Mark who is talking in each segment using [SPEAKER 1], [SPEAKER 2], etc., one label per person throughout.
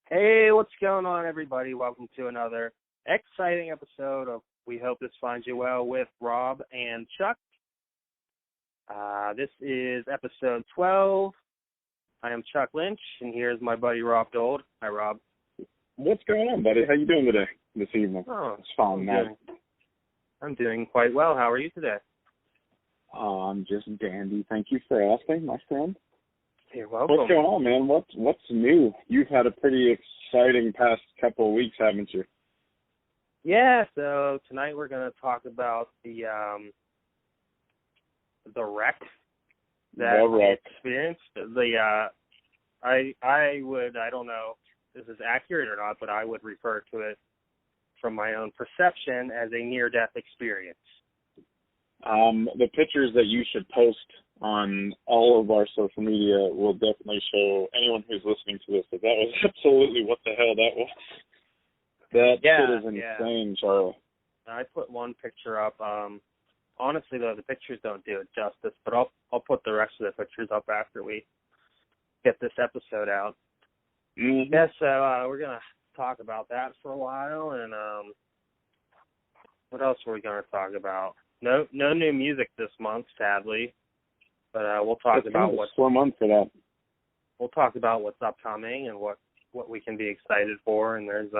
[SPEAKER 1] Hey, what's going on, everybody? Welcome to another exciting episode of We Hope This Finds You Well with Rob and Chuck. This is episode 12. I am Chuck Lynch, and here's my buddy Rob Dold. Hi, Rob.
[SPEAKER 2] What's going on, buddy? How you doing today, this evening?
[SPEAKER 1] Oh,
[SPEAKER 2] it's fine, man.
[SPEAKER 1] I'm doing quite well. How are you today?
[SPEAKER 2] I'm just dandy. Thank you for asking, my friend.
[SPEAKER 1] You're welcome.
[SPEAKER 2] What's going on, man? What's new? You've had a pretty exciting past couple of weeks, haven't you?
[SPEAKER 1] Yeah, so tonight we're going to talk about the wreck that I experienced. I don't know if this is accurate or not, but I would refer to it from my own perception as a near-death experience.
[SPEAKER 2] The pictures that you should post on all of our social media will definitely show anyone who's listening to this that was absolutely what the hell that was. That shit is insane, Charlie.
[SPEAKER 1] I put one picture up. Honestly, though, the pictures don't do it justice, but I'll put the rest of the pictures up after we get this episode out.
[SPEAKER 2] Mm-hmm.
[SPEAKER 1] Yeah, so we're going to talk about that for a while, and what else are we going to talk about? No new music this month, sadly, but we'll talk about what's
[SPEAKER 2] 4 months for that.
[SPEAKER 1] We'll talk about what's upcoming and what we can be excited for, and there's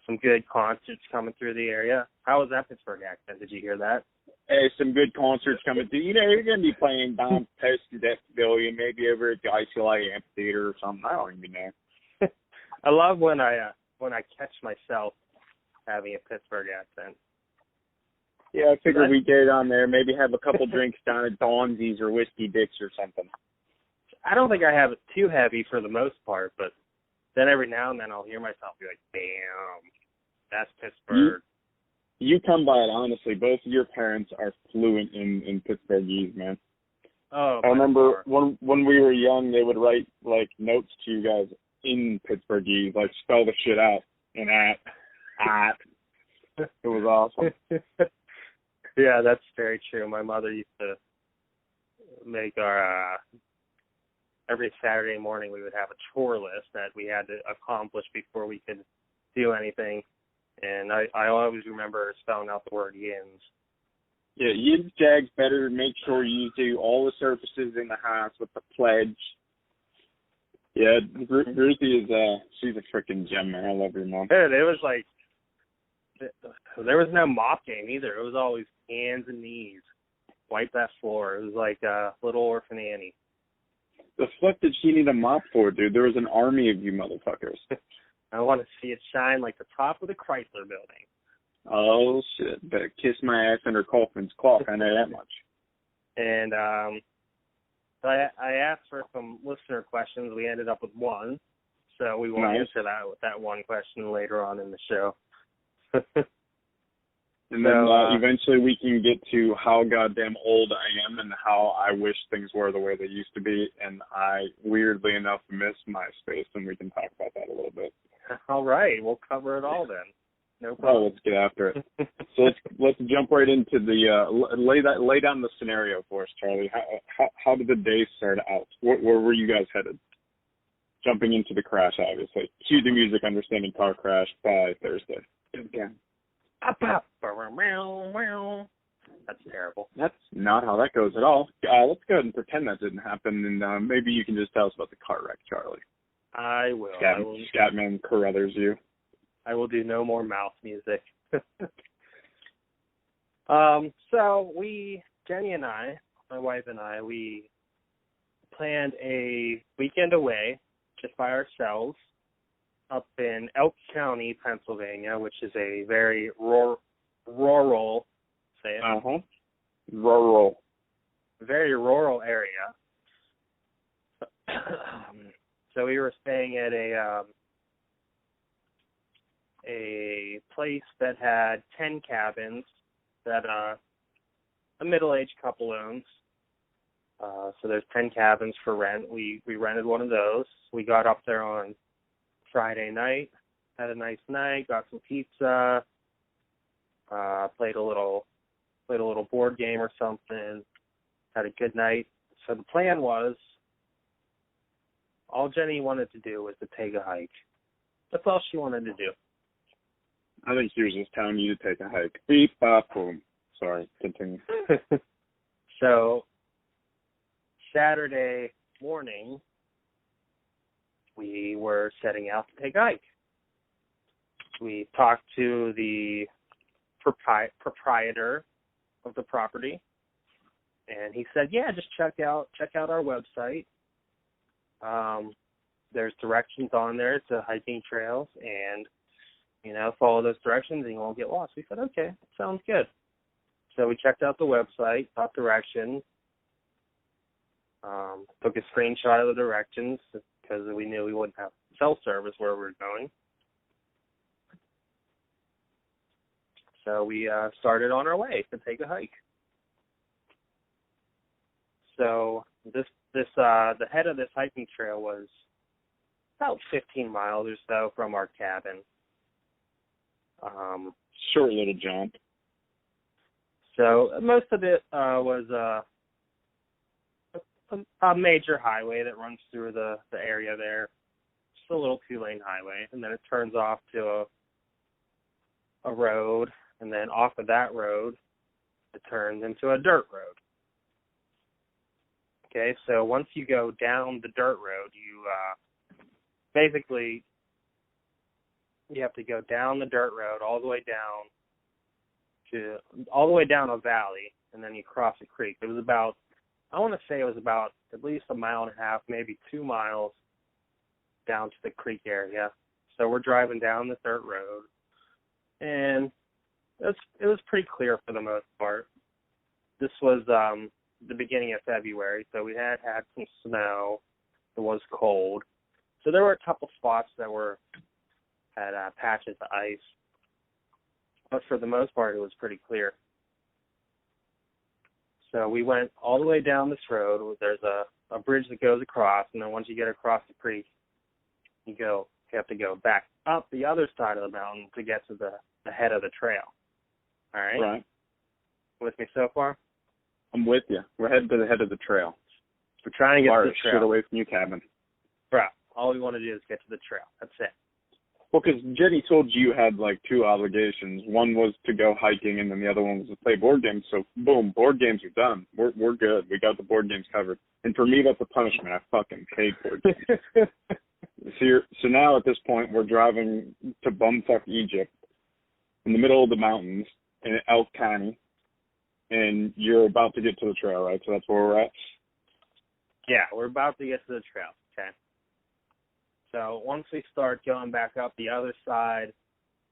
[SPEAKER 1] some good concerts coming through the area. How was that Pittsburgh accent? Did you hear that?
[SPEAKER 2] Hey, some good concerts coming through. You know, you're going to be playing down Post Pavilion, maybe over at the ICLA Amphitheater or something. I don't even know.
[SPEAKER 1] I love when I catch myself having a Pittsburgh accent.
[SPEAKER 2] Yeah, I figured we'd get on there, maybe have a couple drinks down at Donzi's or Whiskey Dick's or something.
[SPEAKER 1] I don't think I have it too heavy for the most part, but then every now and then I'll hear myself be like, damn, that's Pittsburgh.
[SPEAKER 2] You come by it, honestly. Both of your parents are fluent in Pittsburghese, man.
[SPEAKER 1] Oh,
[SPEAKER 2] I remember when we were young, they would write, like, notes to you guys in Pittsburghese, like, spell the shit out in at. It was awesome.
[SPEAKER 1] Yeah, that's very true. My mother used to make our, every Saturday morning we would have a chore list that we had to accomplish before we could do anything. And I always remember spelling out the word yins.
[SPEAKER 2] Yeah, yins, jags, better make sure you do all the surfaces in the house with the pledge. Yeah, Ruthie is, she's a freaking gem, man. I love your mom.
[SPEAKER 1] Dude, it was like, there was no mop game either. It was always hands and knees. Wipe that floor. It was like Little Orphan Annie.
[SPEAKER 2] The fuck did she need a mop for, dude? There was an army of you motherfuckers.
[SPEAKER 1] I want to see it shine like the top of the Chrysler building.
[SPEAKER 2] Oh, shit. Better kiss my ass under Kaufman's clock. I know that much.
[SPEAKER 1] And so I asked for some listener questions. We ended up with one. So we will answer that with that one question later on in the show.
[SPEAKER 2] And then eventually we can get to how goddamn old I am and how I wish things were the way they used to be. And I, weirdly enough, miss MySpace, and we can talk about that a little bit.
[SPEAKER 1] All right. We'll cover it all then. No problem.
[SPEAKER 2] Oh, let's get after it. So let's jump right into the, lay down the scenario for us, Charlie. How did the day start out? Where were you guys headed? Jumping into the crash, obviously. Cue the music, understanding car crash by Thursday.
[SPEAKER 1] Okay. That's terrible. That's
[SPEAKER 2] not how that goes at all. Let's go ahead and pretend that didn't happen, and maybe you can just tell us about the car wreck, Charlie.
[SPEAKER 1] I will.
[SPEAKER 2] Scatman Carruthers you.
[SPEAKER 1] I will do no more mouth music. So Jenny and I, my wife and I, we planned a weekend away just by ourselves up in Elk County, Pennsylvania, which is a very rural, say it.
[SPEAKER 2] Rural.
[SPEAKER 1] Very rural area. So we were staying at a place that had 10 cabins that a middle-aged couple owns. So there's 10 cabins for rent. We rented one of those. We got up there on Friday night, had a nice night, got some pizza, played a little board game or something, had a good night. So the plan was, all Jenny wanted to do was to take a hike. That's all she wanted to do.
[SPEAKER 2] I think she was just telling you to take a hike. Beep, bop, boom. Sorry, continue.
[SPEAKER 1] So, Saturday morning, we were setting out to take a hike. We talked to the proprietor of the property, and he said, "Yeah, just check out our website. There's directions on there to hiking trails, and follow those directions, and you won't get lost." We said, "Okay, sounds good." So we checked out the website, got directions, took a screenshot of the directions because we knew we wouldn't have cell service where we were going. So we started on our way to take a hike. So the head of this hiking trail was about 15 miles or so from our cabin.
[SPEAKER 2] Short little jump.
[SPEAKER 1] So most of it was a major highway that runs through the area there. Just a little 2-lane highway, and then it turns off to a road, and then off of that road, it turns into a dirt road. Okay, so once you go down the dirt road, you basically you have to go down the dirt road all the way down a valley, and then you cross a creek. It was about, I want to say it was about at least 1.5 miles, maybe 2 miles down to the creek area. So we're driving down the dirt road, and it was pretty clear for the most part. This was the beginning of February, so we had some snow. It was cold. So there were a couple spots that had patches of ice. But for the most part, it was pretty clear. So we went all the way down this road. There's a bridge that goes across, and then once you get across the creek, you have to go back up the other side of the mountain to get to the head of the trail. All right?
[SPEAKER 2] Right.
[SPEAKER 1] With me so far?
[SPEAKER 2] I'm with you. We're heading to the head of the trail.
[SPEAKER 1] We're trying to get to the trail.
[SPEAKER 2] Shit away from your cabin.
[SPEAKER 1] Bro, all we want to do is get to the trail. That's it.
[SPEAKER 2] Well, because Jenny told you had like 2 obligations. One was to go hiking, and then the other one was to play board games. So, boom, board games are done. We're good. We got the board games covered. And for me, that's a punishment. I fucking hate board games. So now at this point, we're driving to bumfuck Egypt in the middle of the mountains in Elk County, and you're about to get to the trail, right? So that's where we're at?
[SPEAKER 1] Yeah, we're about to get to the trail, okay? So once we start going back up the other side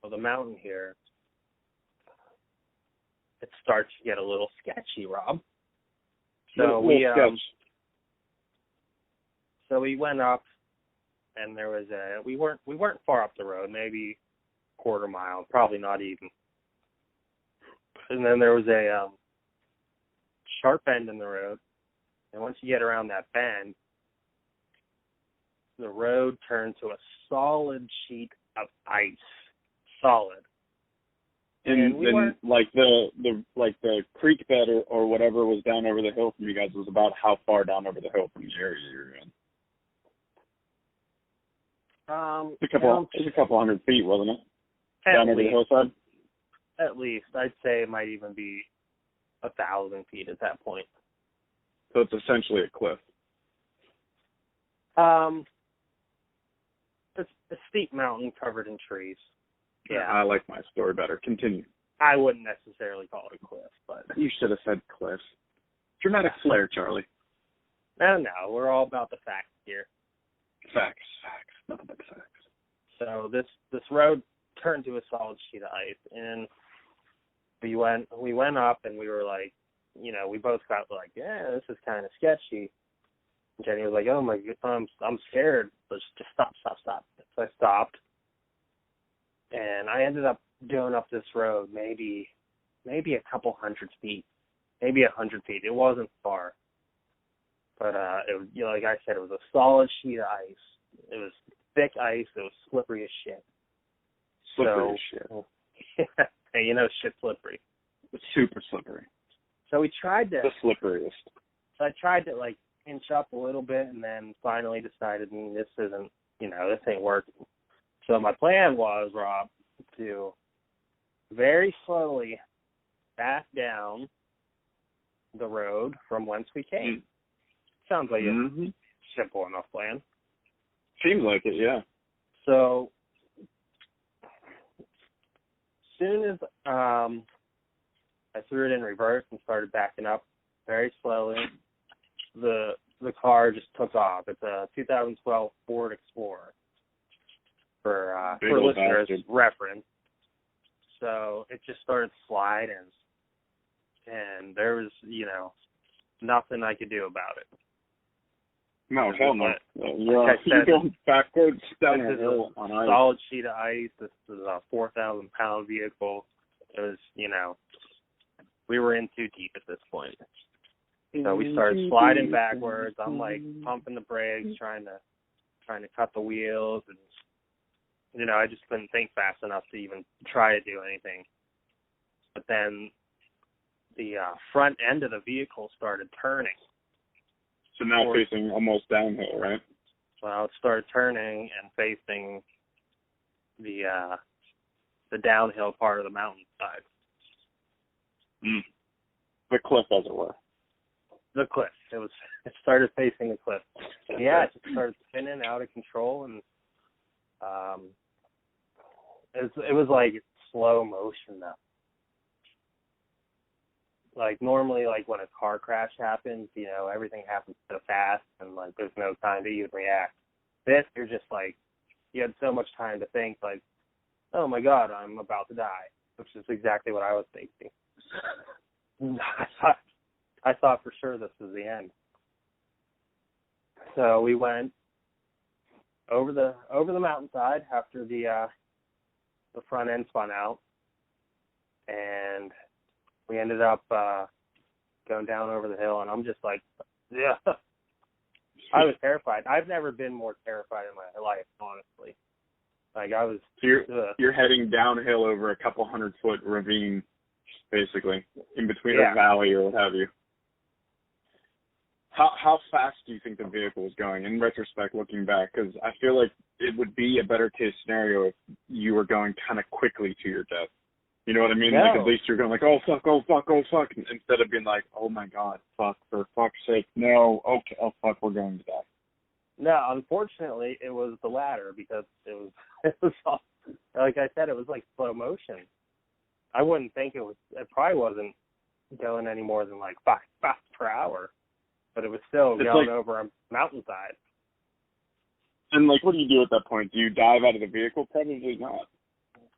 [SPEAKER 1] of the mountain here, it starts to get a little sketchy, Rob. So we went up, and there was we weren't far up the road, maybe 1/4 mile, probably not even. And then there was a sharp bend in the road, and once you get around that bend, the road turned to a solid sheet of ice. Solid.
[SPEAKER 2] And like the creek bed or whatever was down over the hill from you guys was about how far down over the hill from the area you're in? It was a couple hundred feet, wasn't it? Down over the hillside?
[SPEAKER 1] At least. I'd say it might even be 1,000 feet at that point.
[SPEAKER 2] So it's essentially a cliff.
[SPEAKER 1] It's a steep mountain covered in trees. Yeah.
[SPEAKER 2] I like my story better. Continue.
[SPEAKER 1] I wouldn't necessarily call it a cliff, but
[SPEAKER 2] you should have said cliff. Dramatic flair, Charlie.
[SPEAKER 1] No, we're all about the facts here.
[SPEAKER 2] Facts. Nothing but facts.
[SPEAKER 1] So this road turned to a solid sheet of ice, and we went up, and we were like, we both got like, yeah, this is kind of sketchy. And Jenny was like, oh my God, I'm scared. Let's just stop. So I stopped, and I ended up doing up this road maybe a couple hundred feet, maybe 100 feet. It wasn't far, but it was, like I said, it was a solid sheet of ice. It was thick ice. It was slippery as shit.
[SPEAKER 2] Slippery as shit.
[SPEAKER 1] Hey, shit's slippery.
[SPEAKER 2] It's super slippery.
[SPEAKER 1] So we tried to.
[SPEAKER 2] The slipperiest.
[SPEAKER 1] So I tried to inch up a little bit, and then finally decided, this isn't, this ain't working. So my plan was, Rob, to very slowly back down the road from whence we came. Sounds like a simple enough plan.
[SPEAKER 2] Seems like it, yeah.
[SPEAKER 1] So, soon as I threw it in reverse and started backing up very slowly, the car just took off. It's a 2012 Ford Explorer for listeners' reference. So it just started sliding, and there was, nothing I could do about it.
[SPEAKER 2] No, hell no. You're going backwards down a hill on ice.
[SPEAKER 1] Solid sheet of ice. This is a 4,000-pound vehicle. It was, we were in too deep at this point. So we started sliding backwards. I'm like pumping the brakes, trying to cut the wheels, and I just couldn't think fast enough to even try to do anything. But then the front end of the vehicle started turning.
[SPEAKER 2] So now facing almost downhill, right?
[SPEAKER 1] Well, it started turning and facing the downhill part of the mountainside.
[SPEAKER 2] The cliff, as it were.
[SPEAKER 1] The cliff. It started facing the cliff. Yeah, it just started spinning out of control, and it was like slow motion though. Like normally, like when a car crash happens, everything happens so fast, and like there's no time to even react. This, you're just like, you had so much time to think, like, oh my God, I'm about to die, which is exactly what I was thinking. I thought for sure this was the end. So we went over the mountainside after the front end spun out, and we ended up going down over the hill, and I'm just like, yeah. I was terrified. I've never been more terrified in my life, honestly. Like I was.
[SPEAKER 2] So you're heading downhill over a couple 100-foot ravine, basically, in between a valley or what have you. How fast do you think the vehicle was going, in retrospect, looking back? Because I feel like it would be a better case scenario if you were going kind of quickly to your death. You know what I mean?
[SPEAKER 1] No.
[SPEAKER 2] Like at least you're going like, oh fuck, instead of being like, oh my God, fuck, for fuck's sake, no, okay, oh fuck, we're going to die.
[SPEAKER 1] No, unfortunately, it was the latter, because it was all, like I said, it was like slow motion. I wouldn't think it probably wasn't going any more than like 5 miles per hour, but it was still going over a mountainside.
[SPEAKER 2] And like, what do you do at that point? Do you dive out of the vehicle? Probably not.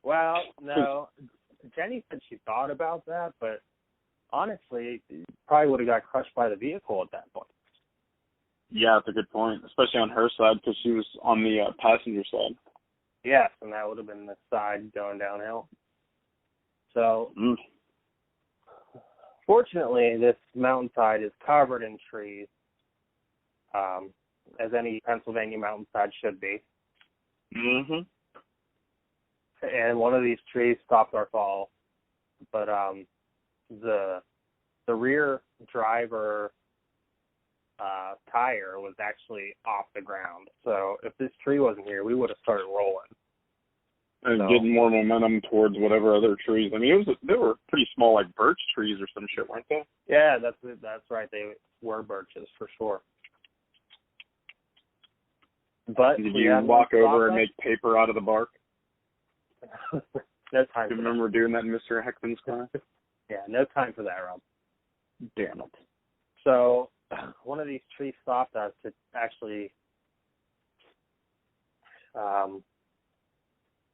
[SPEAKER 1] Well, no. Jenny said she thought about that, but honestly, probably would have got crushed by the vehicle at that point.
[SPEAKER 2] Yeah, that's a good point, especially on her side, because she was on the passenger side.
[SPEAKER 1] Yes, and that would have been the side going downhill. So, fortunately, this mountainside is covered in trees, as any Pennsylvania mountainside should be.
[SPEAKER 2] Mm-hmm.
[SPEAKER 1] And one of these trees stopped our fall, but the rear driver tire was actually off the ground. So if this tree wasn't here, we would have started rolling.
[SPEAKER 2] And getting more momentum towards whatever other trees. I mean, they were pretty small, like birch trees or some shit, weren't they?
[SPEAKER 1] Yeah, that's right. They were birches for sure. But
[SPEAKER 2] did you walk over and make paper out of the bark?
[SPEAKER 1] No time.
[SPEAKER 2] Do you remember doing that in Mr. Heckman's class?
[SPEAKER 1] Yeah, no time for that, Rob.
[SPEAKER 2] Damn it.
[SPEAKER 1] So one of these trees stopped us to actually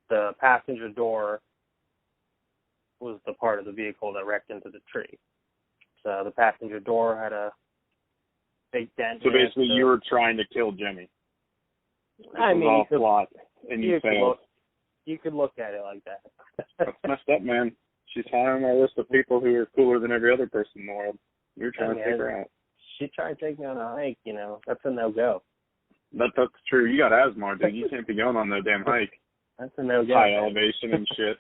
[SPEAKER 1] the passenger door was the part of the vehicle that wrecked into the tree. So the passenger door had a big dent.
[SPEAKER 2] So basically you were trying to kill Jimmy.
[SPEAKER 1] I mean,
[SPEAKER 2] all plot, and you failed.
[SPEAKER 1] You could look at it like that.
[SPEAKER 2] That's messed up, man. She's high on my list of people who are cooler than every other person in the world. You're trying to take her out.
[SPEAKER 1] She tried to take me on a hike, That's a no-go.
[SPEAKER 2] That's true. You got asthma, dude. You can't be going on no damn hike.
[SPEAKER 1] That's a no-go.
[SPEAKER 2] High elevation and shit.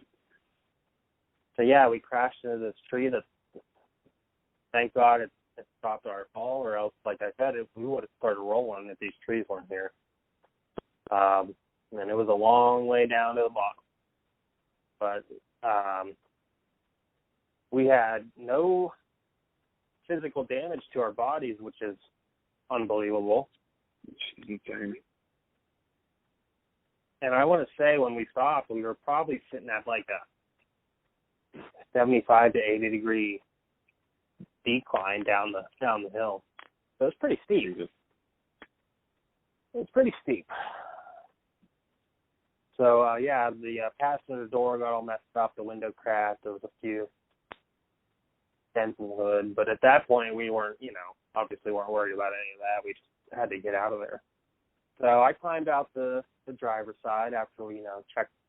[SPEAKER 1] So, yeah, we crashed into this tree that, thank God, it stopped our fall, or else, like I said, we would have started rolling if these trees weren't here. and it was a long way down to the bottom. But we had no physical damage to our bodies, which is unbelievable.
[SPEAKER 2] It's insane.
[SPEAKER 1] And I want to say when we stopped, we were probably sitting at like a 75 to 80 degree decline down the hill. So it's pretty steep. It's pretty steep. So the passenger door got all messed up. The window cracked. There was a few dents in the hood, but at that point we weren't, obviously weren't worried about any of that. We just had to get out of there. So I climbed out the driver's side after we,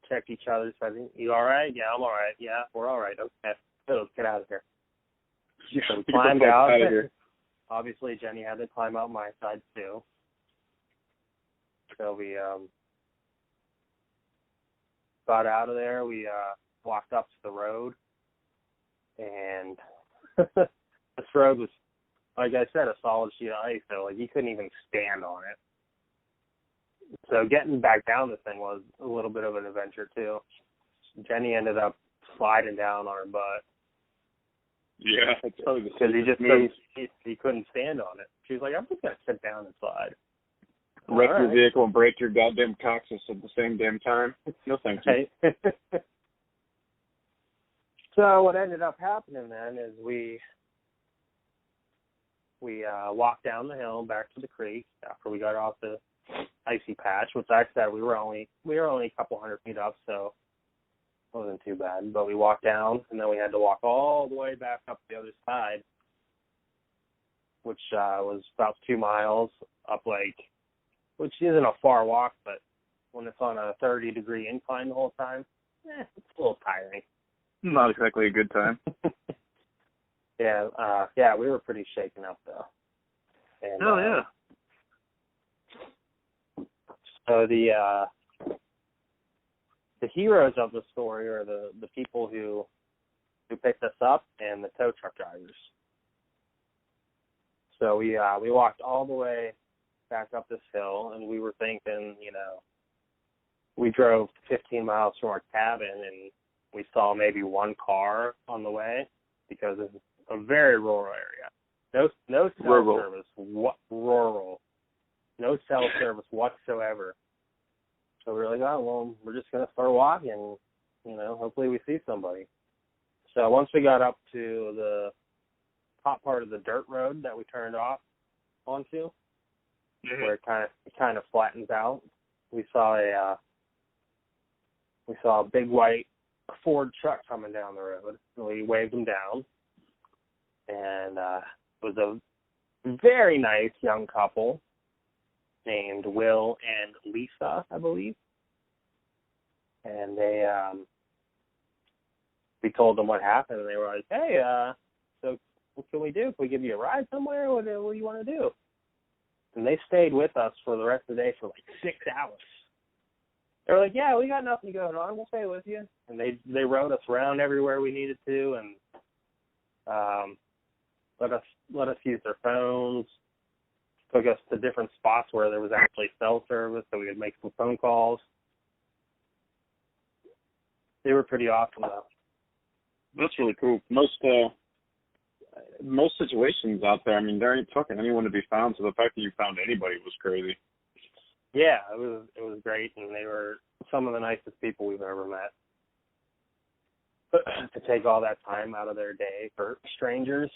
[SPEAKER 1] checked each other. Said, "You all right?" "Yeah, I'm all right." "Yeah, we're all right." "Okay, so let's get out of here."
[SPEAKER 2] Yeah,
[SPEAKER 1] so we climbed out.
[SPEAKER 2] Of here.
[SPEAKER 1] Obviously, Jenny had to climb out my side too. So we got out of there. We walked up to the road, and this road was, like I said, a solid sheet of ice. So like you couldn't even stand on it. So getting back down this thing was a little bit of an adventure too. Jenny ended up sliding down on her butt.
[SPEAKER 2] Yeah, it's probably
[SPEAKER 1] because he couldn't stand on it. She was like, "I'm just gonna sit down and slide."
[SPEAKER 2] Wreck your vehicle and break your goddamn coccyx at the same damn time. No thank you.
[SPEAKER 1] Right. So what ended up happening then is we walked down the hill back to the creek after we got off the icy patch, which like I said we were only a couple hundred feet up, so it wasn't too bad. But we walked down, and then we had to walk all the way back up the other side, which was about 2 miles up, which isn't a far walk, but when it's on a 30-degree incline the whole time, it's a little tiring.
[SPEAKER 2] Not exactly a good time.
[SPEAKER 1] Yeah, we were pretty shaken up though. And,
[SPEAKER 2] yeah.
[SPEAKER 1] So the heroes of the story are the people who picked us up and the tow truck drivers. So we walked all the way back up this hill, and we were thinking, we drove 15 miles from our cabin, and we saw maybe one car on the way because it's a very rural area. No cell service. Rural. No cell service whatsoever. So we were like, oh, well, we're just going to start walking. Hopefully we see somebody. So once we got up to the top part of the dirt road that we turned off onto, where it kind of flattens out, we saw a big white Ford truck coming down the road. And we waved him down, and it was a very nice young couple named Will and Lisa, I believe. And we told them what happened, and they were like, "Hey, so what can we do? Can we give you a ride somewhere? What do you want to do?" And they stayed with us for the rest of the day for 6 hours. They were like, "Yeah, we got nothing going on. We'll stay with you." And they rode us around everywhere we needed to, and let us use their phones. Took us to different spots where there was actually cell service, so we could make some phone calls. They were pretty awesome, though.
[SPEAKER 2] That's really cool. Most situations out there, there ain't fucking anyone to be found, so the fact that you found anybody was crazy.
[SPEAKER 1] Yeah, it was great, and they were some of the nicest people we've ever met. But to take all that time out of their day for strangers.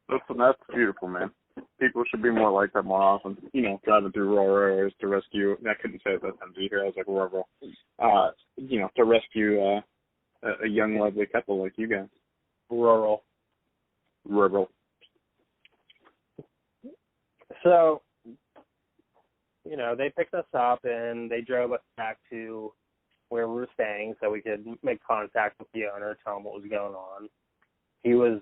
[SPEAKER 2] That's beautiful, man. People should be more like that more often. Driving through rural areas to rescue. I couldn't say it that time. Do you hear? I was like rural. To rescue a young, lovely couple like you guys.
[SPEAKER 1] Rural. So, they picked us up and they drove us back to where we were staying so we could make contact with the owner, tell him what was going on. He was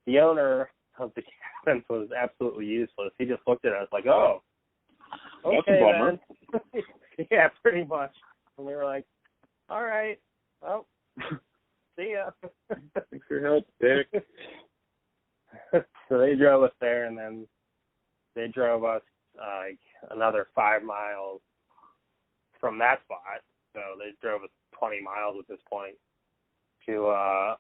[SPEAKER 1] the owner of the cabin was absolutely useless. He just looked at us like, "Oh, okay then." Yeah, pretty much. And we were like, "All right, well, see ya."
[SPEAKER 2] Thanks for your help, Dick.
[SPEAKER 1] So they drove us there, and then they drove us like another 5 miles from that spot. So they drove us 20 miles at this point to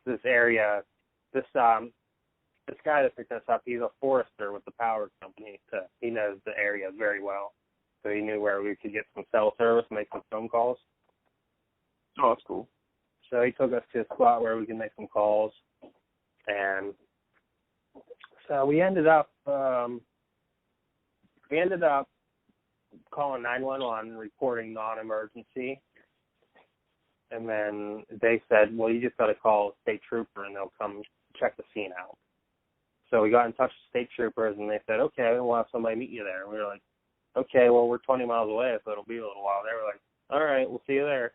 [SPEAKER 1] this area. This guy that picked us up, he's a forester with the power company, so he knows the area very well. So he knew where we could get some cell service, make some phone calls.
[SPEAKER 2] Oh, that's cool.
[SPEAKER 1] So he took us to a spot where we could make some calls, and so we ended up calling 911 and reporting non-emergency. And then they said, well, you just got to call a state trooper and they'll come check the scene out. So we got in touch with state troopers and they said, okay, we'll have somebody meet you there. And we were like, okay, well, we're 20 miles away, so it'll be a little while. They were like, all right, we'll see you there.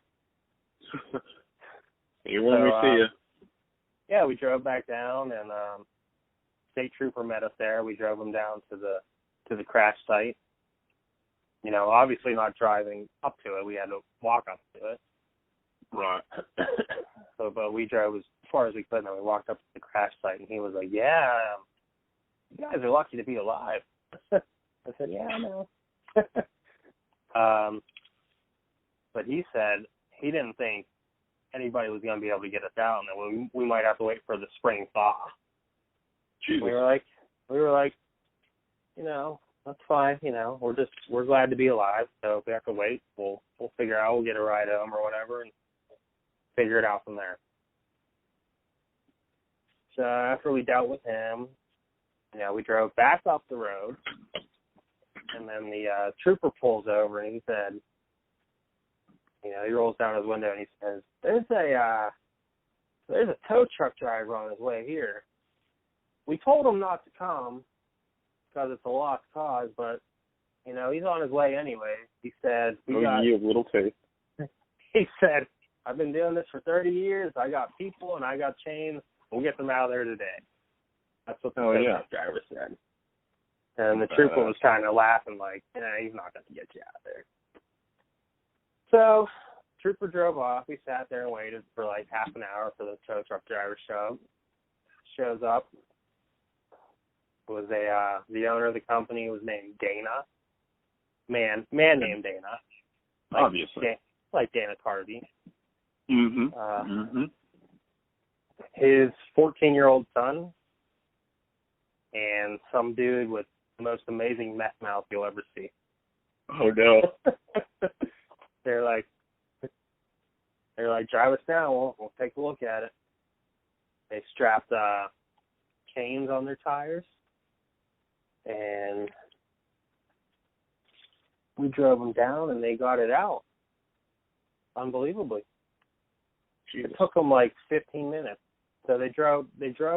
[SPEAKER 2] See you when we see you.
[SPEAKER 1] Yeah, we drove back down and state trooper met us there. We drove him down to the crash site. You know, obviously not driving up to it. We had to walk up to it.
[SPEAKER 2] Right.
[SPEAKER 1] So, but we drove as far as we could, and then we walked up to the crash site, and he was like, yeah, you guys are lucky to be alive. I said, yeah, I know. But he said he didn't think anybody was going to be able to get us out, and that we might have to wait for the spring thaw.
[SPEAKER 2] Jesus.
[SPEAKER 1] We were like, you know, that's fine. You know, we're glad to be alive. So if we have to wait, we'll figure out. We'll get a ride home or whatever, and figure it out from there. So after we dealt with him, you know, we drove back up the road, and then the trooper pulls over and he said, you know, he rolls down his window and he says, there's a tow truck driver on his way here. We told him not to come because it's a lost cause, but, you know, he's on his way anyway. He said,
[SPEAKER 2] you have little faith.
[SPEAKER 1] He said, I've been doing this for 30 years. I got people and I got chains. We'll get them out of there today. That's what the truck driver said. And the trooper was kind of laughing like, he's not going to get you out of there. So trooper drove off. We sat there and waited for like half an hour for the tow truck driver shows up. It was the owner of the company was named Dana. Man named Dana. Like,
[SPEAKER 2] obviously.
[SPEAKER 1] Like Dana Carvey.
[SPEAKER 2] Mm-hmm.
[SPEAKER 1] His 14-year-old son and some dude with the most amazing meth mouth you'll ever see.
[SPEAKER 2] Oh, no.
[SPEAKER 1] They're like, drive us down. We'll take a look at it. They strapped chains on their tires, and we drove them down, and they got it out. Unbelievably.
[SPEAKER 2] Jesus.
[SPEAKER 1] It took them like 15 minutes. So they drove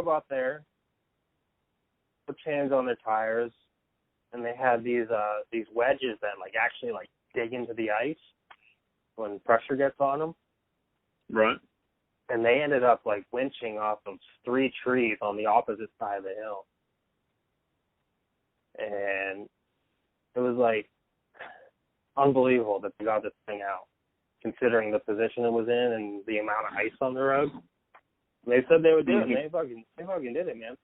[SPEAKER 1] up there, put chains on their tires, and they had these wedges that like actually like dig into the ice when pressure gets on them.
[SPEAKER 2] Right.
[SPEAKER 1] And they ended up like winching off of 3 trees on the opposite side of the hill. And it was like unbelievable that they got this thing out, considering the position it was in and the amount of ice on the road. They said they would do it. They fucking did it, man.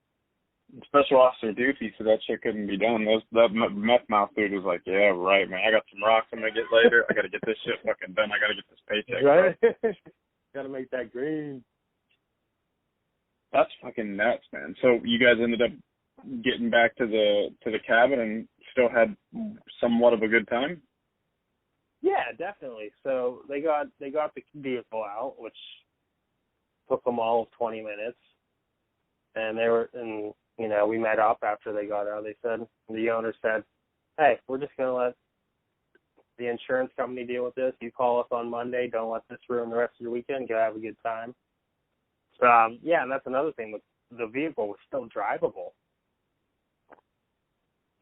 [SPEAKER 2] Special officer duty, so that shit couldn't be done. That meth mouth dude was like, yeah, right, man. I got some rocks I'm gonna get later. I gotta get this shit fucking done. I gotta get this paycheck.
[SPEAKER 1] Right? Gotta make that green.
[SPEAKER 2] That's fucking nuts, man. So you guys ended up getting back to the cabin and still had somewhat of a good time?
[SPEAKER 1] Yeah, definitely. So they got the vehicle out, which took them all of 20 minutes, and you know, we met up after they got out. The owner said, hey, we're just going to let the insurance company deal with this. You call us on Monday. Don't let this ruin the rest of your weekend. Go have a good time. So, yeah, and that's another thing. The vehicle was still drivable.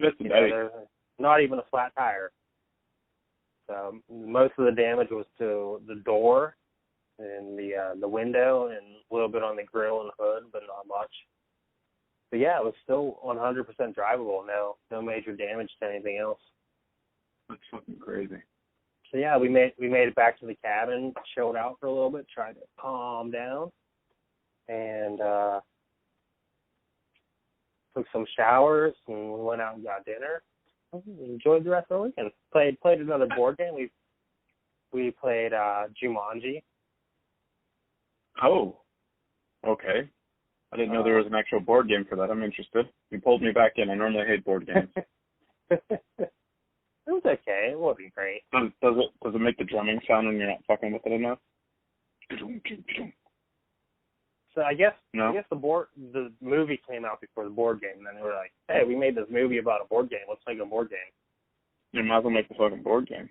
[SPEAKER 2] That's
[SPEAKER 1] there's not even a flat tire. So most of the damage was to the door and the window and a little bit on the grill and hood, but not much. But yeah, it was still 100% drivable. No major damage to anything else.
[SPEAKER 2] That's fucking crazy.
[SPEAKER 1] So yeah, we made it back to the cabin, chilled out for a little bit, tried to calm down, and for took some showers, and we went out and got dinner. We enjoyed the rest of the weekend. Played another board game. We played Jumanji.
[SPEAKER 2] Oh, okay. I didn't know there was an actual board game for that. I'm interested. You pulled me back in. I normally hate board games.
[SPEAKER 1] It was okay. It wasn't great.
[SPEAKER 2] Does it make the drumming sound when you're not fucking with it enough?
[SPEAKER 1] So I guess
[SPEAKER 2] no?
[SPEAKER 1] the movie came out before the board game, and then they were like, "Hey, we made this movie about a board game. Let's make a board game."
[SPEAKER 2] You might as well make the fucking board game.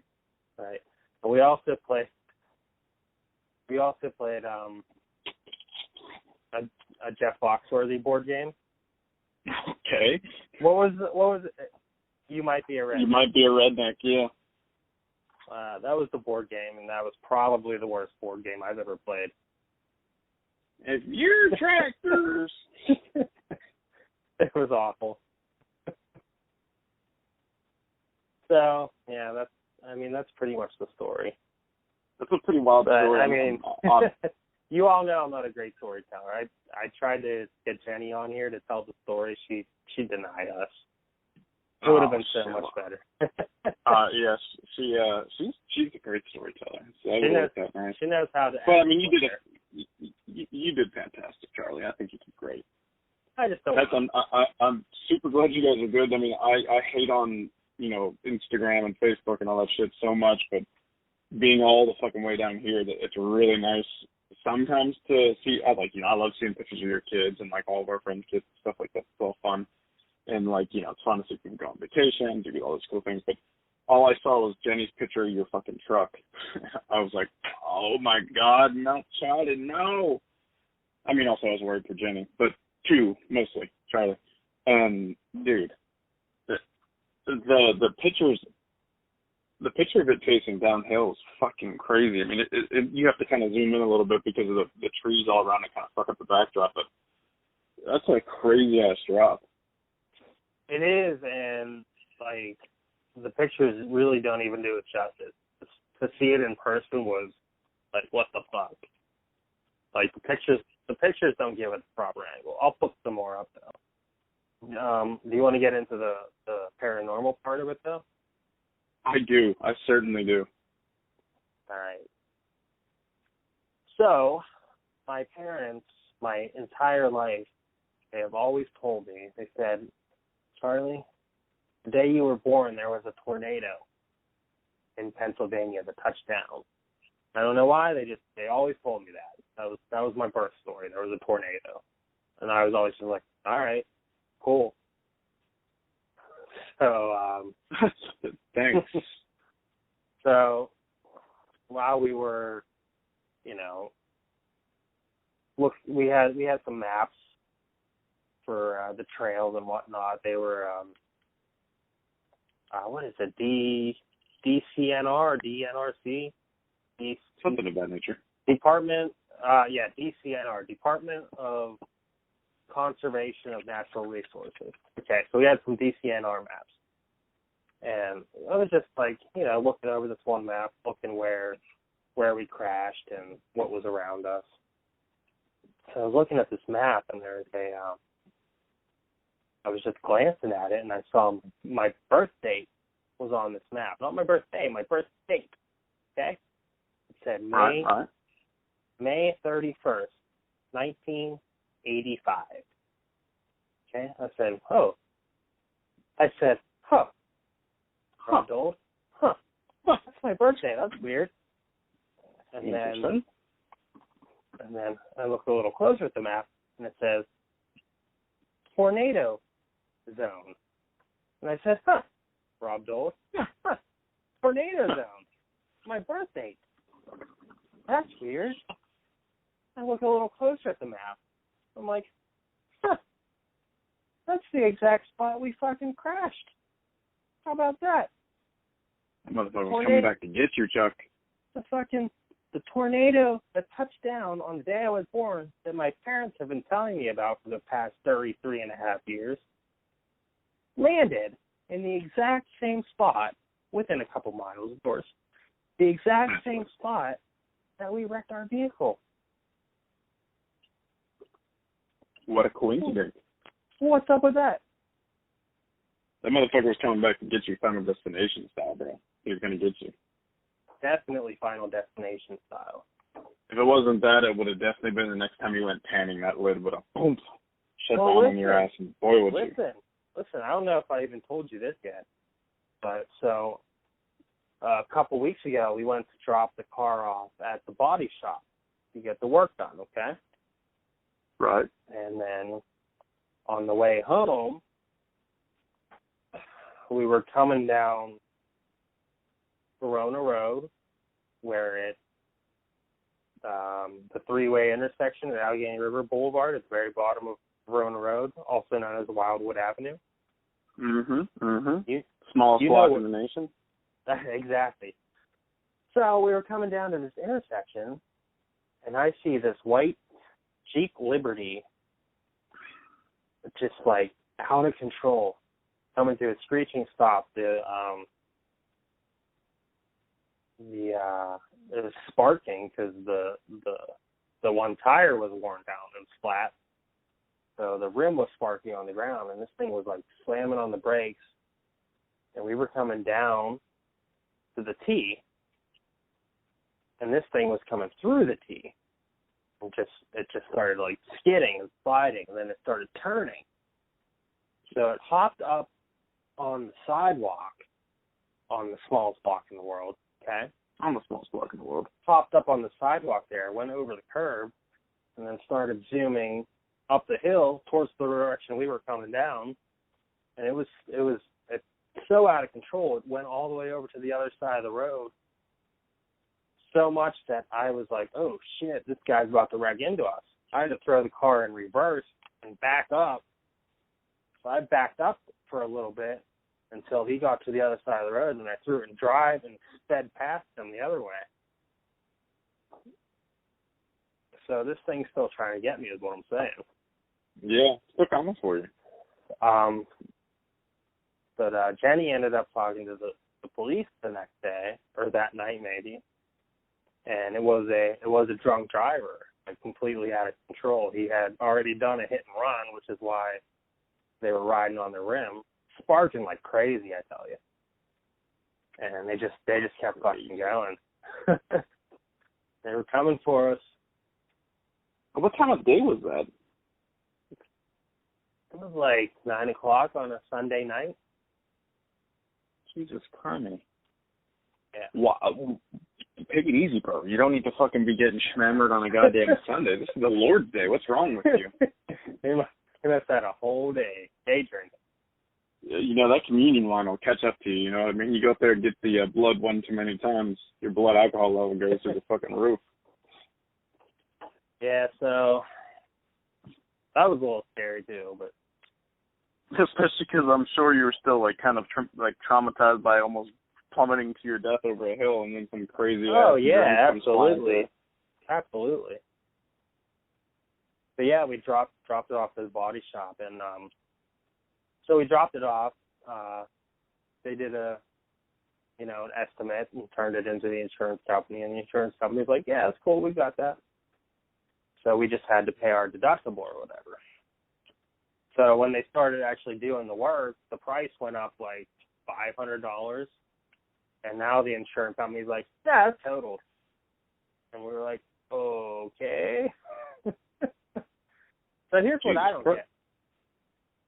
[SPEAKER 1] Right. But we also played a Jeff Foxworthy board game.
[SPEAKER 2] Okay.
[SPEAKER 1] What was it? You Might Be a Redneck.
[SPEAKER 2] You Might Be a Redneck, yeah.
[SPEAKER 1] That was the board game, and that was probably the worst board game I've ever played.
[SPEAKER 2] If you're tractors.
[SPEAKER 1] It was awful. So, yeah, that's pretty much the story.
[SPEAKER 2] That's a pretty wild story.
[SPEAKER 1] I mean, you all know I'm not a great storyteller. I tried to get Jenny on here to tell the story. She denied us. It would have been so much better.
[SPEAKER 2] Yes, she's a great storyteller. So
[SPEAKER 1] she knows how to.
[SPEAKER 2] But I mean, you did fantastic, Charlie. I think you did great.
[SPEAKER 1] I just don't.
[SPEAKER 2] I'm super glad you guys are good. I mean, I hate on Instagram and Facebook and all that shit so much, but being all the fucking way down here, that it's really nice sometimes to see. I love seeing pictures of your kids and like all of our friends' kids and stuff like that. It's all fun. And, it's fun to see people go on vacation, do all those cool things. But all I saw was Jenny's picture of your fucking truck. I was like, oh, my God, not Charlie, no. I mean, also I was worried for Jenny. But two, mostly, Charlie. Dude, the pictures, the picture of it facing downhill is fucking crazy. I mean, you have to kind of zoom in a little bit because of the trees all around it kind of fuck up the backdrop. But that's a crazy-ass drop.
[SPEAKER 1] It is, and the pictures really don't even do it justice. To see it in person was what the fuck? The pictures don't give it the proper angle. I'll put some more up though. Do you want to get into the paranormal part of it though?
[SPEAKER 2] I do. I certainly do.
[SPEAKER 1] All right. So, my parents, my entire life, they have always told me. They said, Charlie, the day you were born, there was a tornado in Pennsylvania that touched down. I don't know why. They always told me that. That was my birth story. There was a tornado, and I was always just like, all right, cool. So,
[SPEAKER 2] thanks.
[SPEAKER 1] So, while we were, we had some maps for the trails and whatnot. They were, what is it, DCNR or DNRC?
[SPEAKER 2] Something of that nature.
[SPEAKER 1] DCNR, Department of Conservation of Natural Resources. Okay, so we had some DCNR maps. And I was just looking over this one map, looking where we crashed and what was around us. So I was looking at this map, and there's I was just glancing at it, and I saw my birth date was on this map. Not my birthday, my birth date. Okay? It said May 31st, 1985. Okay? I said, oh. I'm old. Huh. That's my birthday. That's weird. And then I look a little closer at the map, and it says tornado zone. And I said, Rob Dole, tornado zone. My birth date. That's weird. I look a little closer at the map. I'm like, that's the exact spot we fucking crashed. How about that?
[SPEAKER 2] Motherfucker's coming back to get you, Chuck.
[SPEAKER 1] The tornado that touched down on the day I was born that my parents have been telling me about for the past 33 and a half years landed in the exact same spot, within a couple miles, of course, the exact same spot that we wrecked our vehicle.
[SPEAKER 2] What a coincidence.
[SPEAKER 1] What's up with that?
[SPEAKER 2] That motherfucker was coming back to get you Final Destination style, bro. He was going to get you.
[SPEAKER 1] Definitely Final Destination style.
[SPEAKER 2] If it wasn't that, it would have definitely been the next time you went tanning, that lid would have boom, shut down on your ass, and boy would you.
[SPEAKER 1] Listen, I don't know if I even told you this yet, but so a couple weeks ago, we went to drop the car off at the body shop to get the work done, okay?
[SPEAKER 2] Right.
[SPEAKER 1] And then on the way home, we were coming down Verona Road, where it the three-way intersection at Allegheny River Boulevard at the very bottom of Verona Road, also known as Wildwood Avenue.
[SPEAKER 2] Smallest block in the nation.
[SPEAKER 1] Exactly. So we were coming down to this intersection, and I see this white Jeep Liberty just, like, out of control, coming to a screeching stop. It was sparking because the one tire was worn down and flat, so the rim was sparking on the ground, and this thing was like slamming on the brakes, and we were coming down to the T, and this thing was coming through the T, and it just started like skidding and sliding, and then it started turning, so it hopped up on the sidewalk on the smallest block in the world. Okay.
[SPEAKER 2] I'm the smallest block in the world.
[SPEAKER 1] Popped up on the sidewalk there, went over the curb, and then started zooming up the hill towards the direction we were coming down. And it was so out of control. It went all the way over to the other side of the road. So much that I was like, oh shit, this guy's about to wreck into us. I had to throw the car in reverse and back up. So I backed up for a little bit until he got to the other side of the road, and I threw it in drive and sped past him the other way. So this thing's still trying to get me, is what I'm saying.
[SPEAKER 2] Yeah, still coming for you.
[SPEAKER 1] But Jenny ended up talking to the police the next day, or that night maybe, and it was a drunk driver, like completely out of control. He had already done a hit and run, which is why they were riding on the rim, sparking like crazy, I tell you. And they just kept fucking going. They were coming for us.
[SPEAKER 2] What time of day was that?
[SPEAKER 1] It was like 9 o'clock on a Sunday night.
[SPEAKER 2] Jesus Christ.
[SPEAKER 1] Yeah.
[SPEAKER 2] Wow. Take it easy, bro. You don't need to fucking be getting schmammered on a goddamn Sunday. This is the Lord's Day. What's wrong with you?
[SPEAKER 1] He must have had a whole day drinking.
[SPEAKER 2] You know, that communion wine will catch up to you, you know what I mean? You go up there and get the blood one too many times, your blood alcohol level goes through the fucking roof.
[SPEAKER 1] Yeah, so that was a little scary too, but
[SPEAKER 2] especially because I'm sure you were still like kind of traumatized by almost plummeting to your death over a hill and then some crazy.
[SPEAKER 1] Oh yeah, absolutely. But yeah, we dropped it off to the body shop, and so we dropped it off. They did an estimate and turned it into the insurance company, and the insurance company's like, yeah, that's cool, we got that. So we just had to pay our deductible or whatever. So when they started actually doing the work, the price went up like $500, and now the insurance company's like, yeah, that's totaled. And we were like, okay. So here's what I don't get.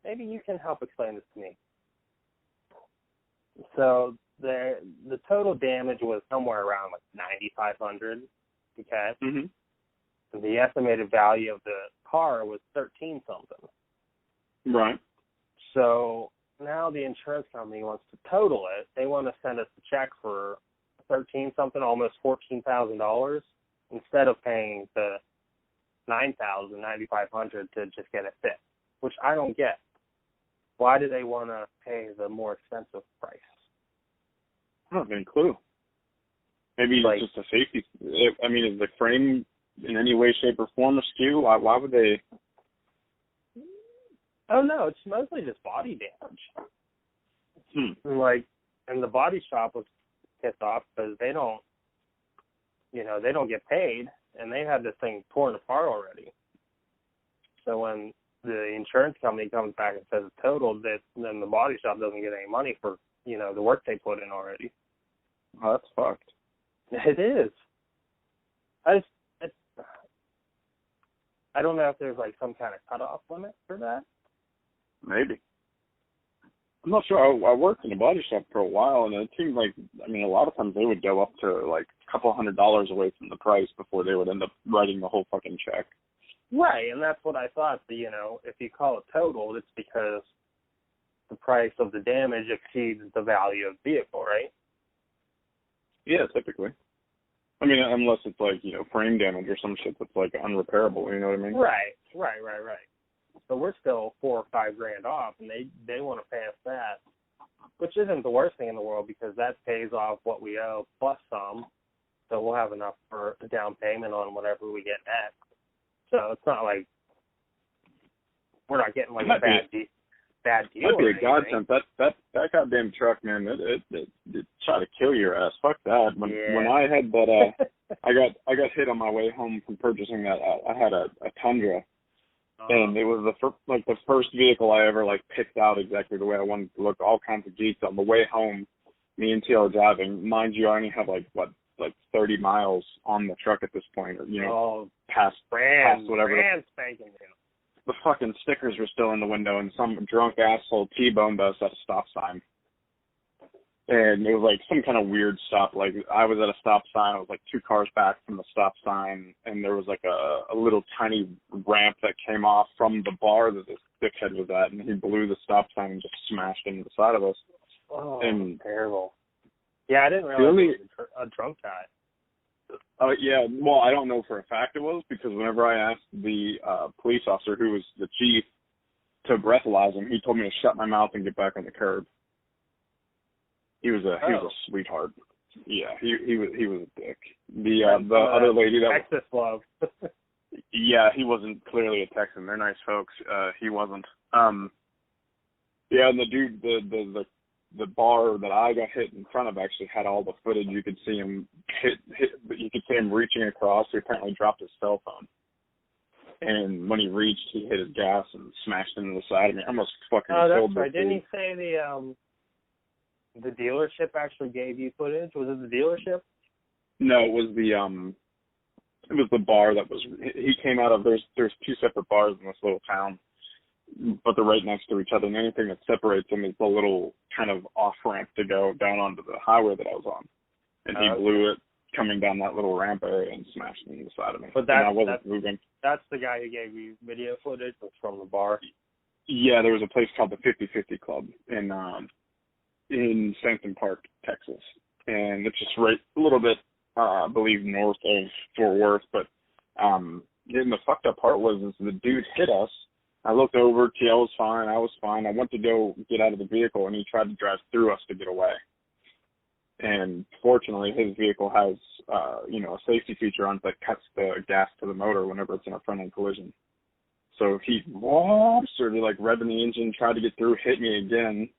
[SPEAKER 1] Maybe you can help explain this to me. So the total damage was somewhere around like $9,500. Okay.
[SPEAKER 2] Mm-hmm.
[SPEAKER 1] And the estimated value of the car was $13 something.
[SPEAKER 2] Right.
[SPEAKER 1] So now the insurance company wants to total it. They want to send us a check for $13 something, almost $14,000, instead of paying the $9,500 to just get it fixed, which I don't get. Why do they want to pay the more expensive price?
[SPEAKER 2] I don't have any clue. Maybe it's just a safety. I mean, is the frame in any way, shape, or form askew? Why would they?
[SPEAKER 1] Oh no, it's mostly just body damage. And the body shop was pissed off because they don't get paid, and they had this thing torn apart already. So when the insurance company comes back and says it's totaled, then the body shop doesn't get any money for, the work they put in already.
[SPEAKER 2] Oh, that's fucked.
[SPEAKER 1] It is. I don't know if there's like some kind of cutoff limit for that.
[SPEAKER 2] Maybe. I'm not sure. I worked in a body shop for a while, and it seemed like, a lot of times they would go up to like a couple $100 away from the price before they would end up writing the whole fucking check.
[SPEAKER 1] Right, and that's what I thought. If you call it totaled, it's because the price of the damage exceeds the value of the vehicle, right?
[SPEAKER 2] Yeah, typically. Unless it's like, frame damage or some shit that's like unrepairable, you know what I mean?
[SPEAKER 1] Right. So we're still $4 or $5 off, and they want to pay us that, which isn't the worst thing in the world because that pays off what we owe plus some, so we'll have enough for a down payment on whatever we get next. So it's not like we're not getting like a bad deal.
[SPEAKER 2] That'd be a godsend. That goddamn truck, man, it tried to kill your ass. Fuck that. When I had that, I got hit on my way home from purchasing that. I had a Tundra, and it was the first vehicle I ever like picked out exactly the way I wanted to look. All kinds of geeks. On the way home, me and T.L. driving. Mind you, I only have like 30 miles on the truck at this point, or past whatever.
[SPEAKER 1] Brand spanking new.
[SPEAKER 2] The fucking stickers were still in the window, and some drunk asshole T-boned us at a stop sign. And it was like some kind of weird stop. Like I was at a stop sign. I was like 2 cars back from the stop sign, and there was like a little tiny ramp that came off from the bar that this dickhead was at, and he blew the stop sign and just smashed into the side of us.
[SPEAKER 1] Oh,
[SPEAKER 2] and
[SPEAKER 1] terrible. Yeah, I didn't realize it was a drunk guy.
[SPEAKER 2] Yeah, well, I don't know for a fact it was, because whenever I asked the police officer, who was the chief, to breathalyze him, he told me to shut my mouth and get back on the curb. He was a sweetheart. Yeah, he was a dick. The other lady that
[SPEAKER 1] Texas love.
[SPEAKER 2] Yeah, he wasn't clearly a Texan. They're nice folks. He wasn't. Yeah, and the dude, the bar that I got hit in front of actually had all the footage. You could see him you could see him reaching across. He apparently dropped his cell phone. And when he reached, he hit his gas and smashed into the side of me. I almost fucking killed
[SPEAKER 1] that's
[SPEAKER 2] this
[SPEAKER 1] right. Didn't
[SPEAKER 2] dude.
[SPEAKER 1] he say the dealership actually gave you footage? Was it the dealership?
[SPEAKER 2] No, it was the bar that was. He came out of. There's 2 separate bars in this little town, but they're right next to each other, and anything that separates them is the little kind of off-ramp to go down onto the highway that I was on. And he blew it coming down that little ramp area and smashed it into the side of me.
[SPEAKER 1] But
[SPEAKER 2] I wasn't moving.
[SPEAKER 1] That's the guy who gave you video footage from the bar?
[SPEAKER 2] Yeah, there was a place called the 50/50 Club in Stanton Park, Texas. And it's just right a little bit, I believe, north of Fort Worth. But the fucked up part was the dude hit us. I looked over, TL was fine, I was fine. I went to go get out of the vehicle, and he tried to drive through us to get away. And fortunately, his vehicle has, a safety feature on it that cuts the gas to the motor whenever it's in a front-end collision. So he started like revving the engine, tried to get through, hit me again.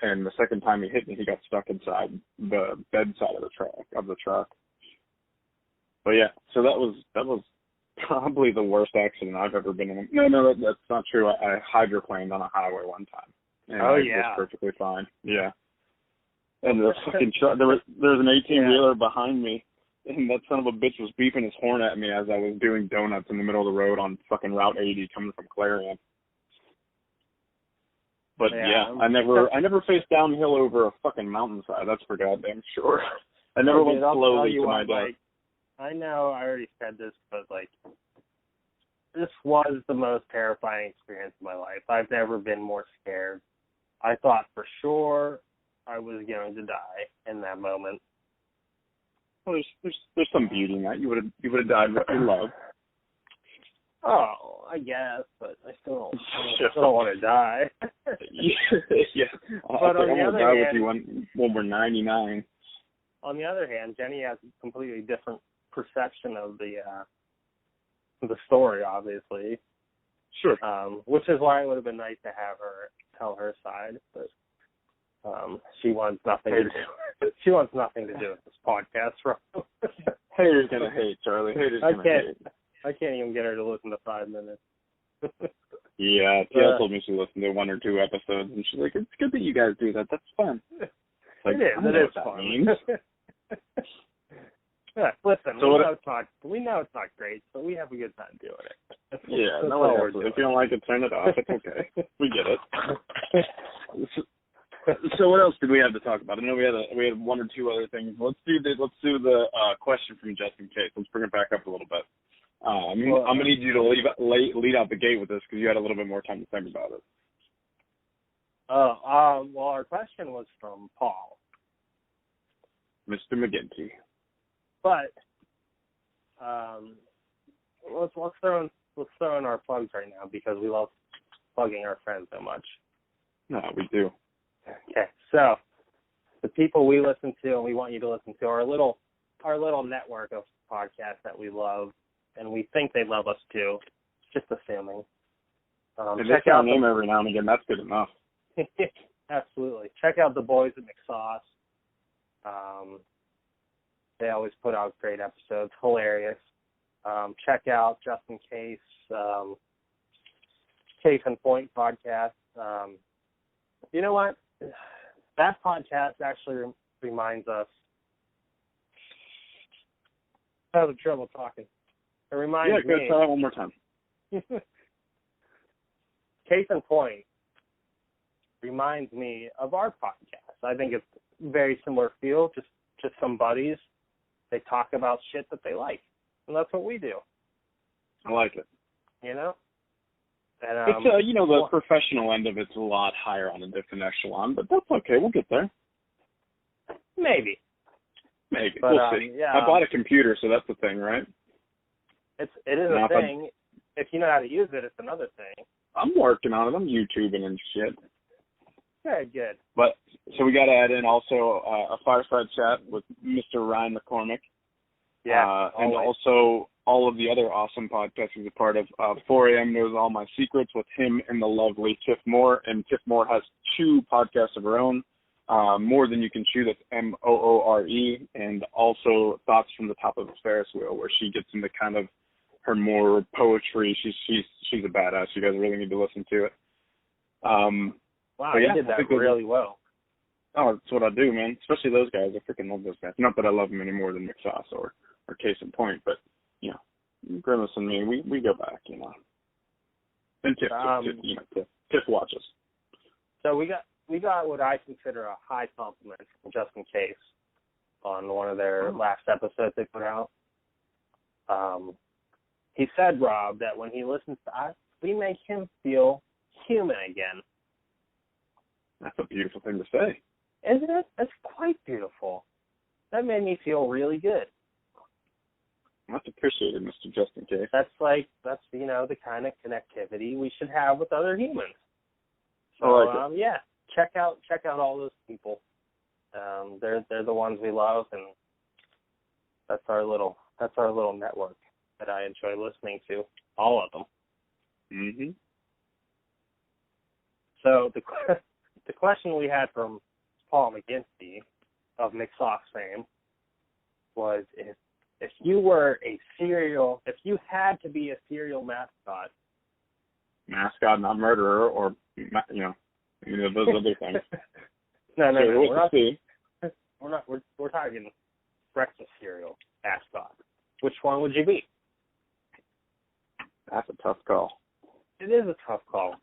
[SPEAKER 2] And the second time he hit me, he got stuck inside the bed side of the truck. But yeah, so that was probably the worst accident I've ever been in. No, that's not true. I hydroplaned on a highway one time. And I was perfectly fine. Yeah. And the fucking truck, there was an 18-wheeler behind me, and that son of a bitch was beeping his horn at me as I was doing donuts in the middle of the road on fucking Route 80 coming from Clarion. But yeah, I never faced downhill over a fucking mountainside. That's for goddamn sure. I never went slowly to my death.
[SPEAKER 1] I know I already said this, but this was the most terrifying experience of my life. I've never been more scared. I thought for sure I was going to die in that moment.
[SPEAKER 2] Well, there's some beauty in that. You would have died with your love.
[SPEAKER 1] Oh, I guess, but I still don't want to die.
[SPEAKER 2] Yeah.
[SPEAKER 1] But on the other hand,
[SPEAKER 2] with you when we're 99.
[SPEAKER 1] On the other hand, Jenny has a completely different perception of the story, obviously.
[SPEAKER 2] Sure.
[SPEAKER 1] Which is why it would have been nice to have her tell her side, but she wants nothing to do. She wants nothing to do with this podcast, right?
[SPEAKER 2] Haters gonna hate, Charlie. Haters gonna hate.
[SPEAKER 1] I can't even get her to listen to 5 minutes.
[SPEAKER 2] Yeah, Tia told me she listened to 1 or 2 episodes, and she's like, "It's good that you guys do that. That's fun." Like,
[SPEAKER 1] it is. It is fun. Yeah, listen,
[SPEAKER 2] so
[SPEAKER 1] we know it's not great, but we have a good time doing it. That's
[SPEAKER 2] no one else. If you don't like it, turn it off. It's okay. We get it. So what else did we have to talk about? I know we had 1 or 2 other things. Let's do the question from just in case. Let's bring it back up a little bit. I'm gonna need you to lead out the gate with this because you had a little bit more time to think about it.
[SPEAKER 1] Well, our question was from Paul,
[SPEAKER 2] Mr. McGinty.
[SPEAKER 1] but let's throw in our plugs right now because we love plugging our friends so much.
[SPEAKER 2] No, we do.
[SPEAKER 1] Okay, so the people we listen to and we want you to listen to are our little network of podcasts that we love, and we think they love us too. Just assuming.
[SPEAKER 2] Check out our name every now and again. That's good enough.
[SPEAKER 1] Absolutely. Check out the boys at McSauce. They always put out great episodes. Hilarious. Check out Just in Case, Case in Point podcast. You know what? That podcast actually reminds us. I have trouble talking. It reminds me.
[SPEAKER 2] Yeah, go try that one more time.
[SPEAKER 1] Case in Point reminds me of our podcast. I think it's very similar feel, just some buddies. They talk about shit that they like, and that's what we do.
[SPEAKER 2] I like it.
[SPEAKER 1] You know? And,
[SPEAKER 2] it's the professional end of it's a lot higher on a different echelon, but that's okay. We'll get there.
[SPEAKER 1] Maybe. But,
[SPEAKER 2] we'll see.
[SPEAKER 1] Yeah,
[SPEAKER 2] I bought a computer, so that's the thing, right?
[SPEAKER 1] It is a thing. If you know how to use it, it's another thing.
[SPEAKER 2] I'm working on it. I'm YouTubing and shit.
[SPEAKER 1] Very good.
[SPEAKER 2] But so we got to add in also a fireside chat with Mr. Ryan McCormick.
[SPEAKER 1] Yeah.
[SPEAKER 2] And also all of the other awesome podcasts he's a part of. 4 a.m. Knows All My Secrets with him and the lovely Tiff Moore. And Tiff Moore has 2 podcasts of her own. More Than You Can Chew, that's Moore. And also Thoughts from the Top of the Ferris Wheel, where she gets into kind of her more poetry. She's a badass. You guys really need to listen to it.
[SPEAKER 1] Wow, you did that really well.
[SPEAKER 2] Oh, that's what I do, man. Especially those guys. I freaking love those guys. Not that I love them any more than McSauce or Case in Point, but, Grimace and me, we go back, And Tiff, Tiff watches.
[SPEAKER 1] So we got what I consider a high compliment from Just in Case on one of their last episodes they put out. He said, Rob, that when he listens to us, we make him feel human again.
[SPEAKER 2] That's a beautiful thing to say.
[SPEAKER 1] Isn't it? That's quite beautiful. That made me feel really good.
[SPEAKER 2] That's appreciated, Mr. Just in Case.
[SPEAKER 1] That's the kind of connectivity we should have with other humans. So,
[SPEAKER 2] I like it.
[SPEAKER 1] check out all those people. They're the ones we love, and that's our little network that I enjoy listening to. All of them.
[SPEAKER 2] Mhm.
[SPEAKER 1] So the question we had from Paul McGinty of McSauce fame was if you had to be a serial mascot.
[SPEAKER 2] Mascot, not murderer, or those other things.
[SPEAKER 1] No.
[SPEAKER 2] We're
[SPEAKER 1] We're talking breakfast cereal mascot. Which one would you be?
[SPEAKER 2] That's a tough call.
[SPEAKER 1] It is a tough call.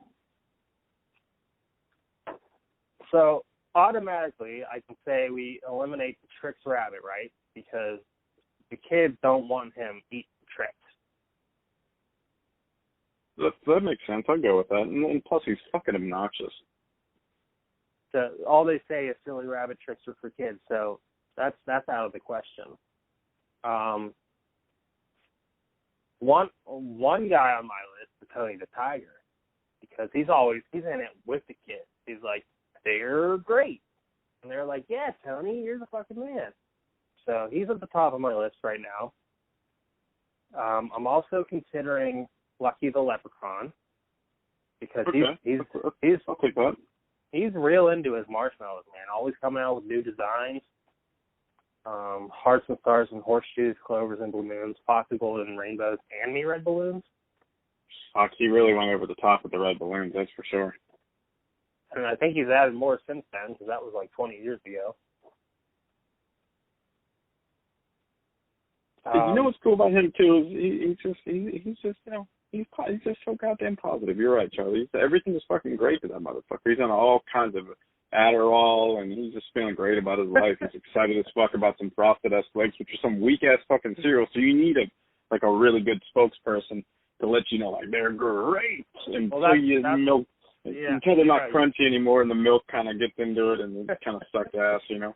[SPEAKER 1] So automatically, I can say we eliminate the Trix rabbit, right? Because the kids don't want him eating Trix.
[SPEAKER 2] That makes sense. I'll go with that. And plus, he's fucking obnoxious.
[SPEAKER 1] So all they say is silly rabbit tricks are for kids. So that's out of the question. One guy on my list is Tony the Tiger, because he's in it with the kids. He's like, they're great. And they're like, yeah, Tony, you're the fucking man. So he's at the top of my list right now. I'm also considering Lucky the Leprechaun, because he's real into his marshmallows, man. Always coming out with new designs. Hearts and stars and horseshoes, clovers and blue moons, pots of gold and rainbows, and me red balloons.
[SPEAKER 2] Fuck, he really went over the top with the red balloons, that's for sure.
[SPEAKER 1] And I think he's added more since then, because that was like 20 years ago.
[SPEAKER 2] You know what's cool about him too is he's just you know he's just so goddamn positive. You're right, Charlie. Everything is fucking great to that motherfucker. He's on all kinds of Adderall, and he's just feeling great about his life. He's excited as fuck about some frosted ass flakes, which are some weak ass fucking cereal. So you need a really good spokesperson to let you know like they're great and until you milk until they're not crunchy anymore and the milk kind of gets into it and it kind of sucks ass, you know.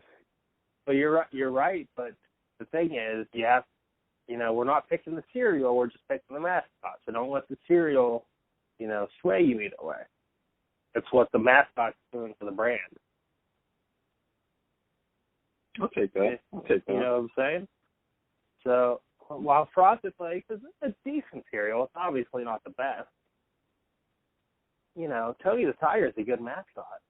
[SPEAKER 1] Well, you're right, but the thing is, we're not picking the cereal, we're just picking the mascot. So don't let the cereal, sway you either way. It's what the mascot's doing for the brand.
[SPEAKER 2] I'll take that.
[SPEAKER 1] You know what I'm saying? So while Frosted Flakes is a decent cereal, it's obviously not the best. Tony the Tiger is a good mascot.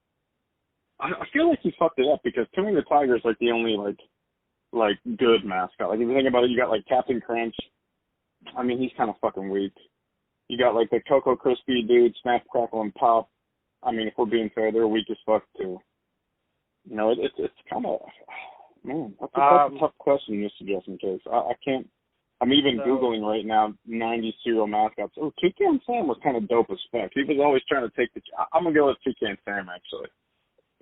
[SPEAKER 2] I feel like he fucked it up because Tony the Tiger is like the only like good mascot. Like if you think about it, you got like Captain Crunch. I mean, he's kind of fucking weak. You got like the Cocoa Crispy dude, Snap, Crackle, and Pop. I mean, if we're being fair, they're weak as fuck too. It's kind of man. That's a tough question, Mr. Justin Case. I can't. I'm even Googling right now 90 cereal mascots. Oh, Toucan Sam was kind of dope as fuck. He was always trying to take the. I'm gonna go with Toucan Sam actually.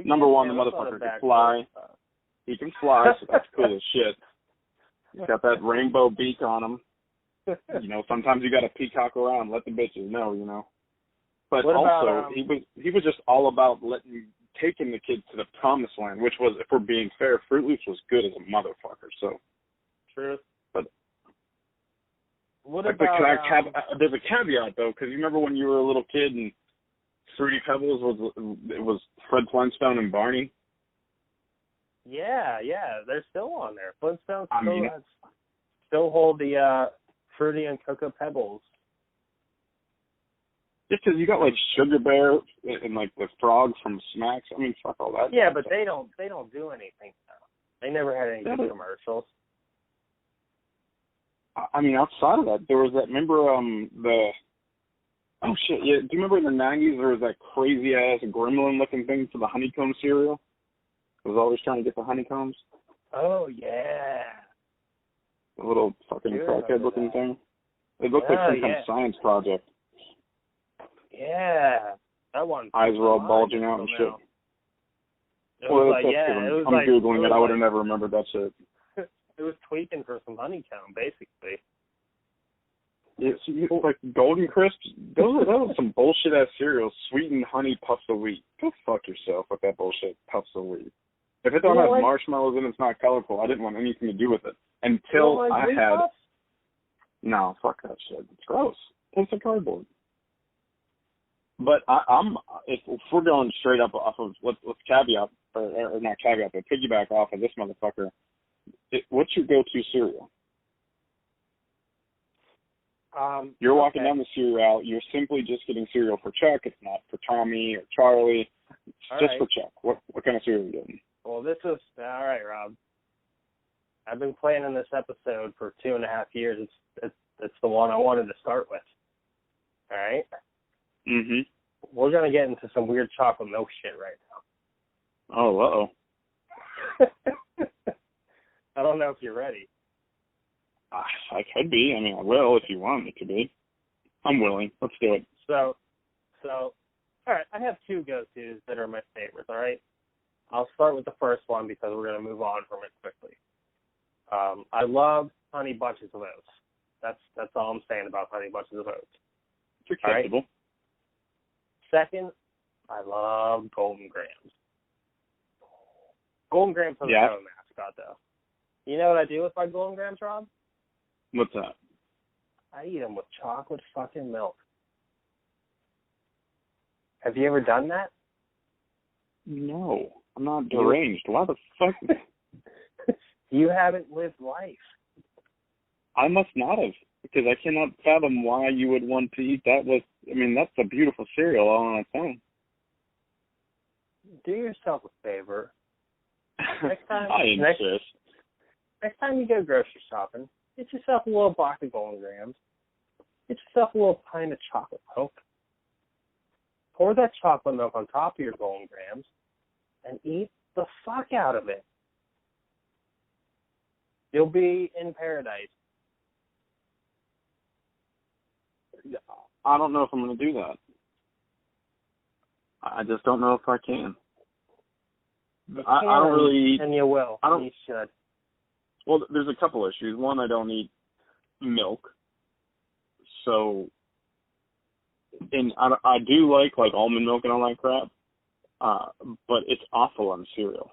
[SPEAKER 2] Number one, the motherfucker can fly. He can fly, so that's cool as shit. He's got that rainbow beak on him. Sometimes you got to peacock around, let the bitches know, But also, he was just all about taking the kids to the promised land, which was, if we're being fair, Fruit Loops was good as a motherfucker. So,
[SPEAKER 1] true.
[SPEAKER 2] But
[SPEAKER 1] what about?
[SPEAKER 2] There's a caveat though, because you remember when you were a little kid and Fruity Pebbles was Fred Flintstone and Barney.
[SPEAKER 1] Yeah, they're still on there. Flintstones still hold the Fruity and Cocoa Pebbles.
[SPEAKER 2] Just because you got like Sugar Bear and like the frog from Smacks. I mean, fuck all that.
[SPEAKER 1] Yeah, but they don't do anything now. They never had any good commercials.
[SPEAKER 2] I mean, outside of that, there was that. Remember oh shit, yeah. Do you remember in the '90s there was that crazy ass gremlin looking thing for the honeycomb cereal? I was always trying to get the honeycombs.
[SPEAKER 1] Oh, yeah.
[SPEAKER 2] The little fucking crackhead looking thing. It looked like some kind of science project.
[SPEAKER 1] Yeah. That one.
[SPEAKER 2] Eyes were all bulging out and shit. I'm Googling it. I would have never remembered that shit.
[SPEAKER 1] It was tweaking for some honeycomb, basically.
[SPEAKER 2] Yeah, so like Golden Crisps, those are some bullshit ass cereals. Sweetened honey puffs of wheat. Go fuck yourself with that bullshit puffs of wheat. If it don't have marshmallows and it's not colorful, I didn't want anything to do with it until I had. Puffs? No, fuck that shit. It's gross. It's a cardboard. But if we're going straight up off of let's caveat or not caveat, but piggyback off of this motherfucker. What's your go-to cereal? You're walking down the cereal aisle. You're simply just getting cereal for Chuck. It's not for Tommy or Charlie. It's just for Chuck. What kind of cereal are you getting?
[SPEAKER 1] Well, this is all right, Rob. I've been planning this episode for 2.5 years. It's the one I wanted to start with. All right.
[SPEAKER 2] Mhm.
[SPEAKER 1] We're gonna get into some weird chocolate milk shit right now.
[SPEAKER 2] Oh,
[SPEAKER 1] I don't know if you're ready.
[SPEAKER 2] I could be. I mean, I will if you want me to be. I'm willing. Let's do it.
[SPEAKER 1] So, all right. I have two go-tos that are my favorites. All right. I'll start with the first one because we're gonna move on from it quickly. I love Honey Bunches of Oats. That's all I'm saying about Honey Bunches of Oats.
[SPEAKER 2] It's acceptable.
[SPEAKER 1] Right? Second, I love Golden Grahams. Golden Grahams are their own mascot, though. You know what I do with my Golden Grahams, Rob?
[SPEAKER 2] What's that?
[SPEAKER 1] I eat them with chocolate fucking milk. Have you ever done that?
[SPEAKER 2] No, I'm not deranged. Why the fuck?
[SPEAKER 1] You haven't lived life.
[SPEAKER 2] I must not have, because I cannot fathom why you would want to eat that with. I mean, that's a beautiful cereal all on its own.
[SPEAKER 1] Do yourself a favor. Next time,
[SPEAKER 2] I insist.
[SPEAKER 1] Next time you go grocery shopping, get yourself a little box of Golden Grahams. Get yourself a little pint of chocolate milk. Pour that chocolate milk on top of your Golden Grams and eat the fuck out of it. You'll be in paradise.
[SPEAKER 2] I don't know if I'm going to do that. I just don't know if I can. I don't really eat.
[SPEAKER 1] And you will.
[SPEAKER 2] I don't.
[SPEAKER 1] You should.
[SPEAKER 2] Well, there's a couple issues. One, I don't eat milk. So, and I do like almond milk and all that crap, but it's awful on cereal.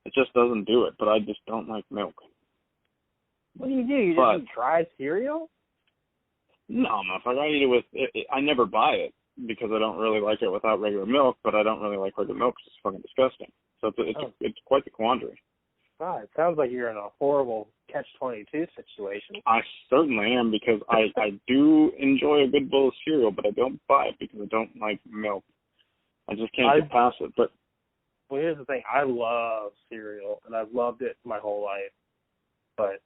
[SPEAKER 2] It just doesn't do it, but I just don't like milk.
[SPEAKER 1] What do? You just eat dry cereal?
[SPEAKER 2] No, motherfucker. I eat it with, I never buy it because I don't really like it without regular milk, but I don't really like regular milk because it's fucking disgusting. So it's quite the quandary.
[SPEAKER 1] God, it sounds like you're in a horrible catch-22 situation.
[SPEAKER 2] I certainly am because I do enjoy a good bowl of cereal, but I don't buy it because I don't like milk. I just can't get past it. But
[SPEAKER 1] well, here's the thing. I love cereal, and I've loved it my whole life. But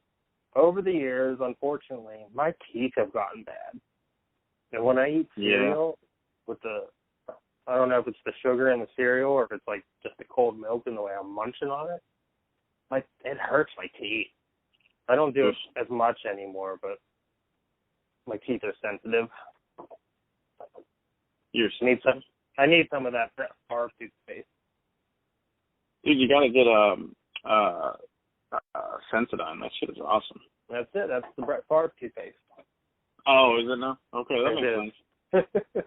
[SPEAKER 1] over the years, unfortunately, my teeth have gotten bad. And when I eat cereal with I don't know if it's the sugar in the cereal or if it's like just the cold milk and the way I'm munching on it, it hurts my teeth. I don't do it as much anymore, but my teeth are sensitive. I need some of that Brett Favre toothpaste.
[SPEAKER 2] Dude, you gotta get Sensodyne. That shit is awesome.
[SPEAKER 1] That's it. That's the Brett Favre toothpaste.
[SPEAKER 2] Oh, is it now? Okay, that makes sense.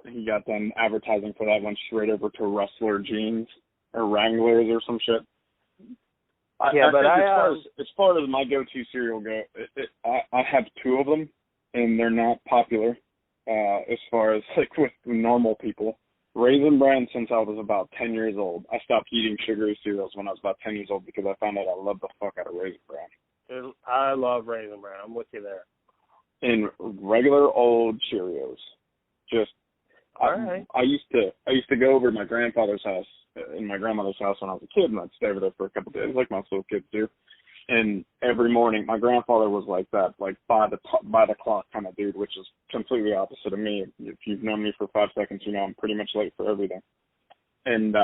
[SPEAKER 2] He got done advertising for that, went straight over to Rustler jeans or Wranglers or some shit. As far as my go-to cereal go, I have two of them, and they're not popular as far as with normal people. Raisin Bran since I was about 10 years old. I stopped eating sugary cereals when I was about 10 years old because I found out I love the fuck out of Raisin Bran.
[SPEAKER 1] I love Raisin Bran. I'm with you there.
[SPEAKER 2] And regular old Cheerios.
[SPEAKER 1] Right.
[SPEAKER 2] I used to go over to my grandfather's house and my grandmother's house when I was a kid, and I'd stay over there for a couple of days, like most little kids do. And every morning, my grandfather was like that, like by the clock kind of dude, which is completely opposite of me. If you've known me for 5 seconds, you know I'm pretty much late for everything. And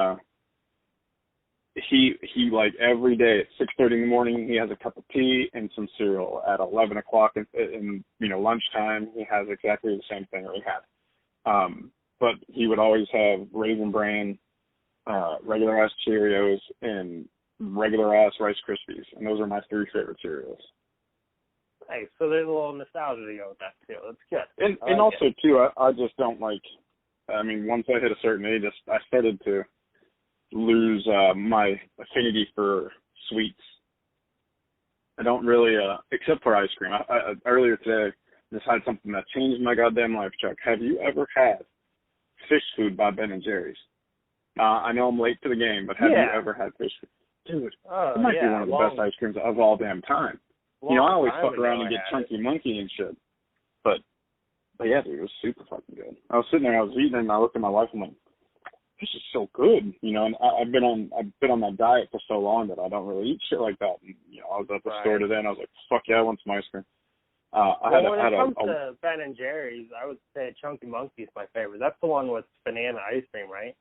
[SPEAKER 2] he like every day at 6:30 in the morning, he has a cup of tea and some cereal. At 11 o'clock in lunchtime, he has exactly the same thing that he had. But he would always have Raisin Bran, regular ass Cheerios, and regular ass Rice Krispies, and those are my 3 favorite cereals.
[SPEAKER 1] Hey, so there's a little nostalgia to go with that too. That's good.
[SPEAKER 2] And also too, I just don't like. I mean, once I hit a certain age, I started to lose my affinity for sweets. I don't really, except for ice cream. I earlier today, just had something that changed my goddamn life, Chuck. Have you ever had fish food by Ben and Jerry's? I know I'm late to the game, but have you ever had fish food? Dude, it might be one of the best ice creams of all damn time. I always fuck around and get Chunky Monkey and shit. But yeah, dude, it was super fucking good. I was sitting there, I was eating it, and I looked at my wife and I'm like, this is so good, And I've been on that diet for so long that I don't really eat shit like that. And, I was at the store today, and I was like, fuck yeah, I want some ice cream.
[SPEAKER 1] When it comes to Ben and Jerry's, I would say Chunky Monkey is my favorite. That's the one with banana ice cream, right?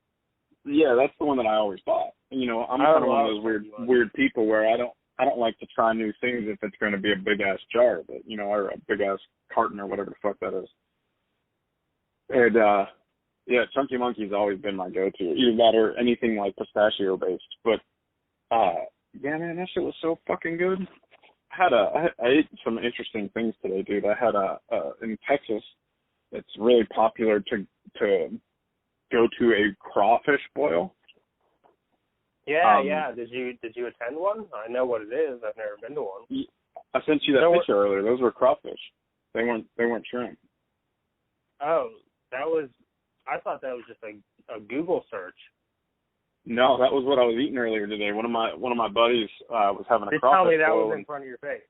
[SPEAKER 2] Yeah, that's the one that I always bought. I'm kind of one of those weird people where I don't like to try new things if it's going to be a big ass jar, but or a big ass carton or whatever the fuck that is. And yeah, Chunky Monkey's always been my go-to, either that or anything like pistachio based. But yeah, man, that shit was so fucking good. I ate some interesting things today, dude. I had in Texas, it's really popular to go to a crawfish boil.
[SPEAKER 1] Yeah. Did you attend one? I know what it is. I've never been to one.
[SPEAKER 2] I sent you that picture earlier. Those were crawfish. They weren't shrimp.
[SPEAKER 1] Oh, I thought that was just a Google search.
[SPEAKER 2] No, that was what I was eating earlier today. One of my buddies was having a crawfish boil.
[SPEAKER 1] Tell me that was in front of your face.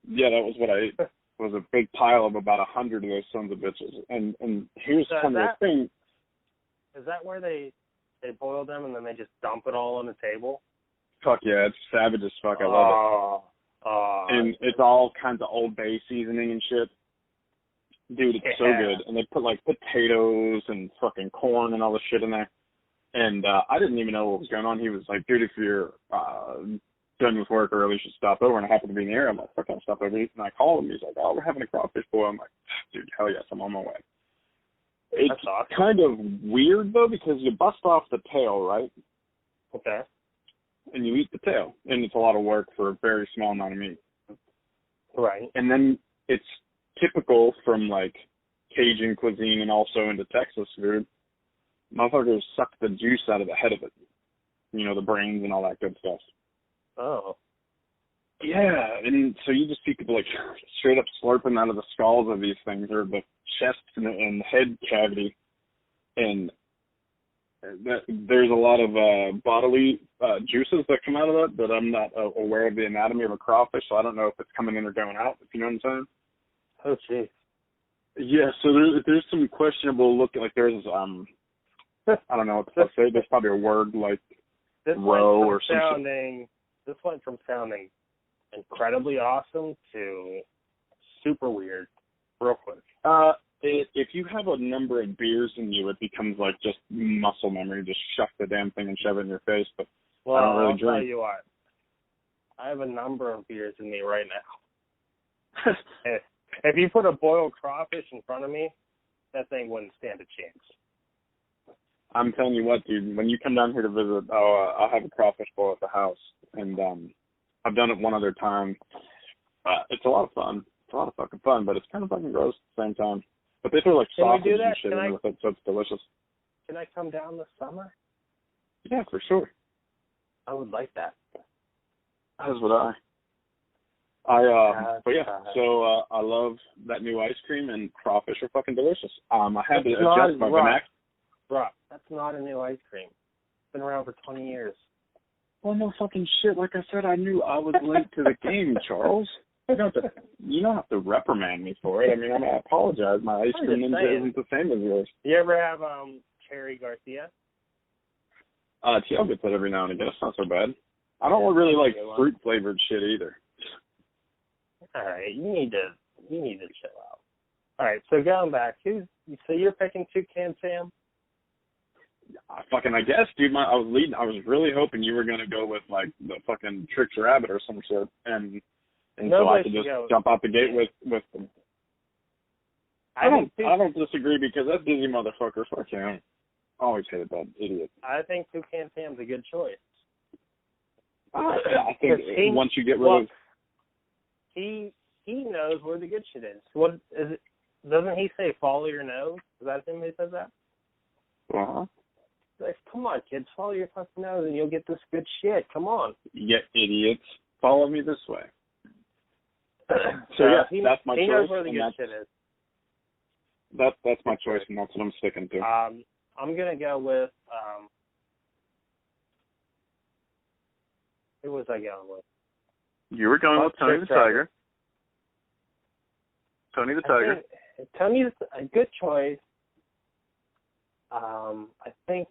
[SPEAKER 2] Yeah, that was what I ate. It was a big pile of about 100 of those sons of bitches. And here's kind of the thing.
[SPEAKER 1] Is that where they boil them and then they just dump it all on the table?
[SPEAKER 2] Fuck yeah, it's savage as fuck. I love it. And it's all kinds of Old Bay seasoning and shit. Dude, it's so good. And they put, like, potatoes and fucking corn and all this shit in there. And I didn't even know what was going on. He was like, dude, if you're done with work early, you should stop over. And I happened to be in the area. I'm like, fuck, I'll stop over. And I called him. He's like, oh, we're having a crawfish boil. I'm like, dude, hell yes, I'm on my way. It's
[SPEAKER 1] awesome.
[SPEAKER 2] kind of weird, though, because you bust off the tail, right?
[SPEAKER 1] Okay.
[SPEAKER 2] And you eat the tail. And it's a lot of work for a very small amount of meat.
[SPEAKER 1] Right.
[SPEAKER 2] And then it's typical from, like, Cajun cuisine and also into Texas food. Motherfuckers suck the juice out of the head of it. You know, the brains and all that good stuff.
[SPEAKER 1] Oh.
[SPEAKER 2] Yeah, and so you just see people, like, straight up slurping out of the skulls of these things, or the chest and head cavity. And there's a lot of bodily juices that come out of that I'm not aware of the anatomy of a crawfish, so I don't know if it's coming in or going out, if you know what I'm saying.
[SPEAKER 1] Oh, jeez.
[SPEAKER 2] Yeah, so there's some questionable look, like there's, I don't know what to say, there's probably a word like roe or something.
[SPEAKER 1] This went from sounding incredibly awesome to super weird real quick.
[SPEAKER 2] If you have a number of beers in you, it becomes like just muscle memory. Just shuck the damn thing and shove it in your face. But
[SPEAKER 1] well,
[SPEAKER 2] I don't really
[SPEAKER 1] I'll
[SPEAKER 2] drink.
[SPEAKER 1] tell you what. I have a number of beers in me right now. If you put a boiled crawfish in front of me, that thing wouldn't stand a chance.
[SPEAKER 2] I'm telling you what, dude. When you come down here to visit, I'll have a crawfish boil at the house, and I've done it one other time. It's a lot of fun. It's a lot of fucking fun, but it's kind of fucking gross at the same time. But they throw like sausage and shit in with it, so it's delicious.
[SPEAKER 1] Can I come down this summer?
[SPEAKER 2] Yeah, for sure.
[SPEAKER 1] I would like that.
[SPEAKER 2] As would I. But yeah, so I love that new ice cream, and crawfish are fucking delicious. I had to adjust my vernacular.
[SPEAKER 1] Bro, that's not a new ice cream. It's been around for 20 years.
[SPEAKER 2] Well, no fucking shit. Like I said, I knew I was late to the game, Charles. You don't have to reprimand me for it. I mean, I apologize. My ice cream ninja isn't the same as yours.
[SPEAKER 1] You ever have Cherry Garcia?
[SPEAKER 2] TL gets that every now and again. It's not so bad. I don't really like fruit flavored shit either.
[SPEAKER 1] All right, you need to chill out. All right, so going back, so you're picking Toucan Sam?
[SPEAKER 2] I guess, dude. I was really hoping you were gonna go with like the fucking Trix Rabbit or some sort, and so I could just jump out the gate with them. I don't disagree because that dizzy motherfucker. Fuck him. I always hated that idiot.
[SPEAKER 1] I think Toucan Sam's a good choice.
[SPEAKER 2] I think once you get rid of,
[SPEAKER 1] he knows where the good shit is. What is it? Doesn't he say follow your nose? Is that him who says that? Like, come on, kids, follow your fucking nose and you'll get this good shit. Come on.
[SPEAKER 2] Yeah, idiots. Follow me this way. So that's my choice.
[SPEAKER 1] He knows where the good shit is.
[SPEAKER 2] That's my choice, and that's what I'm sticking to.
[SPEAKER 1] I'm gonna go with who was I going with?
[SPEAKER 2] You were going with Tony the Tiger. Tony the Tiger.
[SPEAKER 1] Tony's a good choice. I think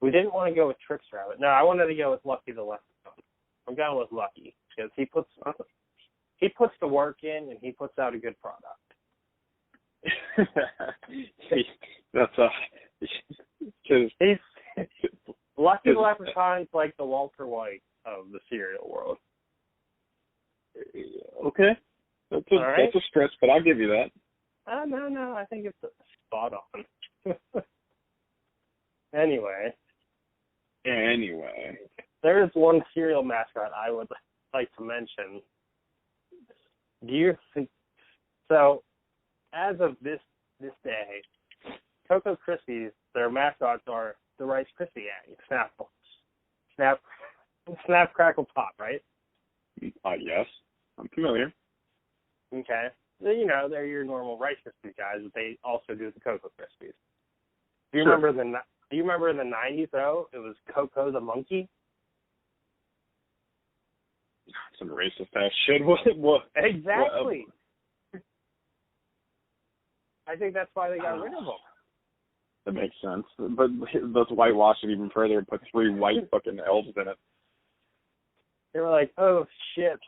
[SPEAKER 1] we didn't want to go with Trix Rabbit. No, I wanted to go with Lucky the Leprechaun. I'm going with Lucky because he puts the work in and he puts out a good product.
[SPEAKER 2] That's
[SPEAKER 1] Lucky the Leprechaun's like the Walter White of the cereal world.
[SPEAKER 2] Okay, that's a stretch, but I'll give you that.
[SPEAKER 1] No, I think it's spot on. Anyway, there is one cereal mascot I would like to mention. Do you think so? As of this day, Cocoa Krispies, their mascots are the Rice Krispie Gang, Snap, Crackle, Pop, right?
[SPEAKER 2] Yes, I'm familiar.
[SPEAKER 1] Okay. You know, they're your normal Rice Krispies guys, but they also do the Cocoa Krispies. Do you remember in the 90s, though, it was Coco the Monkey?
[SPEAKER 2] Some racist ass shit. What?
[SPEAKER 1] Exactly. I think that's why they got rid of them.
[SPEAKER 2] That makes sense. But let's whitewash it even further and put 3 white fucking elves in it.
[SPEAKER 1] They were like, oh, shit,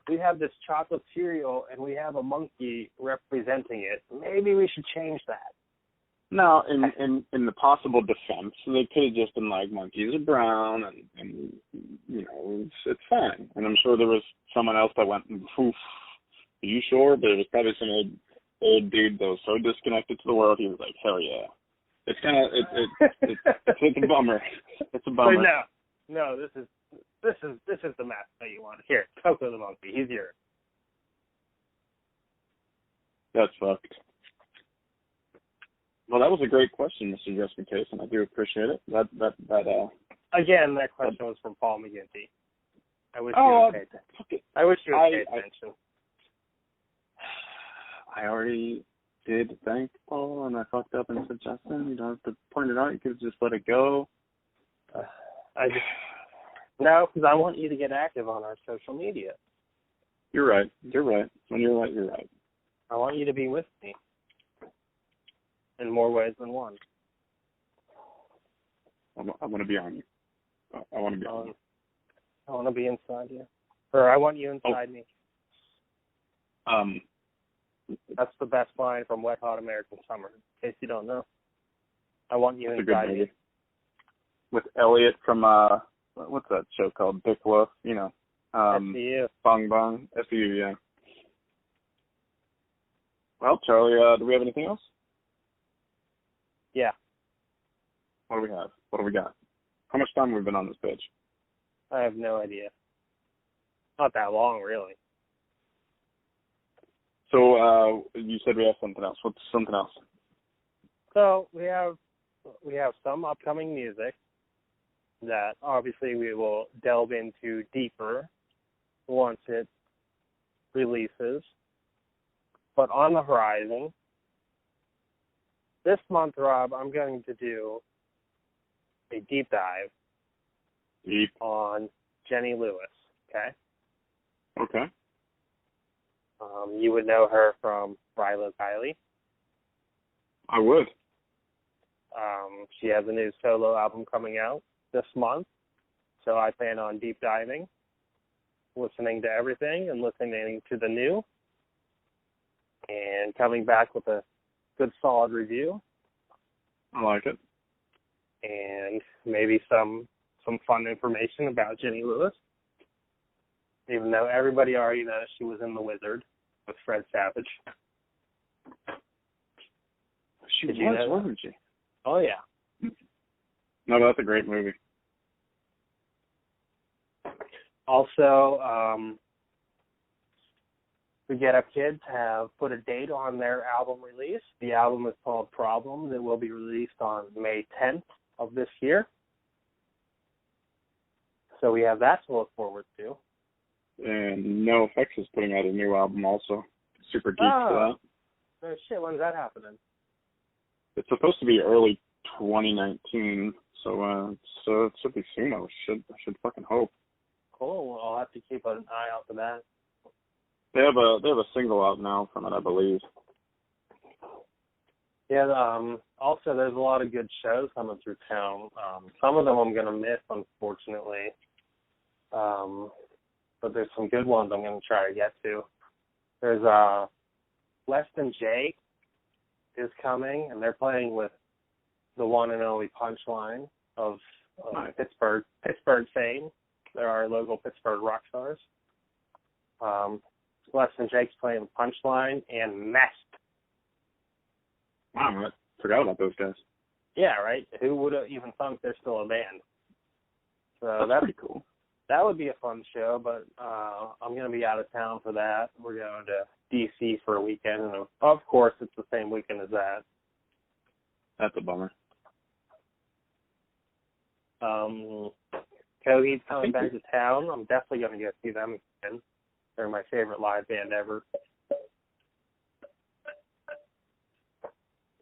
[SPEAKER 1] we have this chocolate cereal and we have a monkey representing it. Maybe we should change that.
[SPEAKER 2] No, in the possible defense, they could have just been like, monkeys are brown, and you know, it's fine. And I'm sure there was someone else that went, oof, are you sure? But it was probably some old dude that was so disconnected to the world, he was like, hell yeah. It's kind of, it's a bummer. It's a bummer.
[SPEAKER 1] But no, this is the match that you want. Here, Coco the monkey, he's yours.
[SPEAKER 2] That's fucked. Well, that was a great question, Mr. Justin Case, and I do appreciate it.
[SPEAKER 1] Again, that question was from Paul McGinty. I wish you would pay attention. I wish you would pay attention.
[SPEAKER 2] I already did thank Paul, and I fucked up and said, Justin, you don't have to point it out. You could just let it go.
[SPEAKER 1] No, because I want you to get active on our social media.
[SPEAKER 2] You're right. You're right. When you're right, you're right.
[SPEAKER 1] I want you to be with me. In more ways than one.
[SPEAKER 2] I want to be on you. I want to be on you.
[SPEAKER 1] I want to be inside you. Or I want you inside me. That's the best line from Wet Hot American Summer, in case you don't know. I want you inside me.
[SPEAKER 2] With Elliot from, what's that show called? Dick Wolf, you know.
[SPEAKER 1] SVU.
[SPEAKER 2] Bong Bong. SVU, yeah. Well, Charlie, do we have anything else?
[SPEAKER 1] Yeah.
[SPEAKER 2] What do we have? What do we got? How much time have we been on this page?
[SPEAKER 1] I have no idea. Not that long, really.
[SPEAKER 2] So you said we have something else. What's something else?
[SPEAKER 1] So we have some upcoming music that obviously we will delve into deeper once it releases. But on the horizon, this month, Rob, I'm going to do a deep dive on Jenny Lewis, okay?
[SPEAKER 2] Okay.
[SPEAKER 1] You would know her from Rilo Kiley.
[SPEAKER 2] I would.
[SPEAKER 1] She has a new solo album coming out this month, so I plan on deep diving, listening to everything and listening to the new, and coming back with a good solid review.
[SPEAKER 2] I like it.
[SPEAKER 1] And maybe some fun information about Jenny Lewis. Even though everybody already knows she was in The Wizard with Fred Savage.
[SPEAKER 2] She was, wasn't she?
[SPEAKER 1] Oh, yeah.
[SPEAKER 2] No, that's a great movie.
[SPEAKER 1] Also, the Get Up Kids have put a date on their album release. The album is called Problems. It will be released on May 10th of this year. So we have that to look forward to.
[SPEAKER 2] And NoFX is putting out a new album also. Super geeked for that.
[SPEAKER 1] Oh, shit, when's that happening?
[SPEAKER 2] It's supposed to be early 2019, so it should be soon. I should fucking hope.
[SPEAKER 1] Cool. Well, I'll have to keep an eye out for that.
[SPEAKER 2] They have a single out now from it, I believe.
[SPEAKER 1] Yeah. Also, there's a lot of good shows coming through town. Some of them I'm gonna miss, unfortunately. But there's some good ones I'm gonna try to get to. There's Less Than Jake is coming, and they're playing with the one and only Punchline of Pittsburgh fame. They're our local Pittsburgh rock stars. Less Than Jake's playing Punchline and Mest.
[SPEAKER 2] Wow, I forgot about those guys.
[SPEAKER 1] Yeah, right? Who would have even thunk they're still a band? So
[SPEAKER 2] that's pretty cool.
[SPEAKER 1] That would be a fun show, but I'm going to be out of town for that. We're going to D.C. for a weekend, and of course it's the same weekend as that.
[SPEAKER 2] That's a bummer.
[SPEAKER 1] Coheed's coming back to town. I'm definitely going to go see them again. They're my favorite live band ever.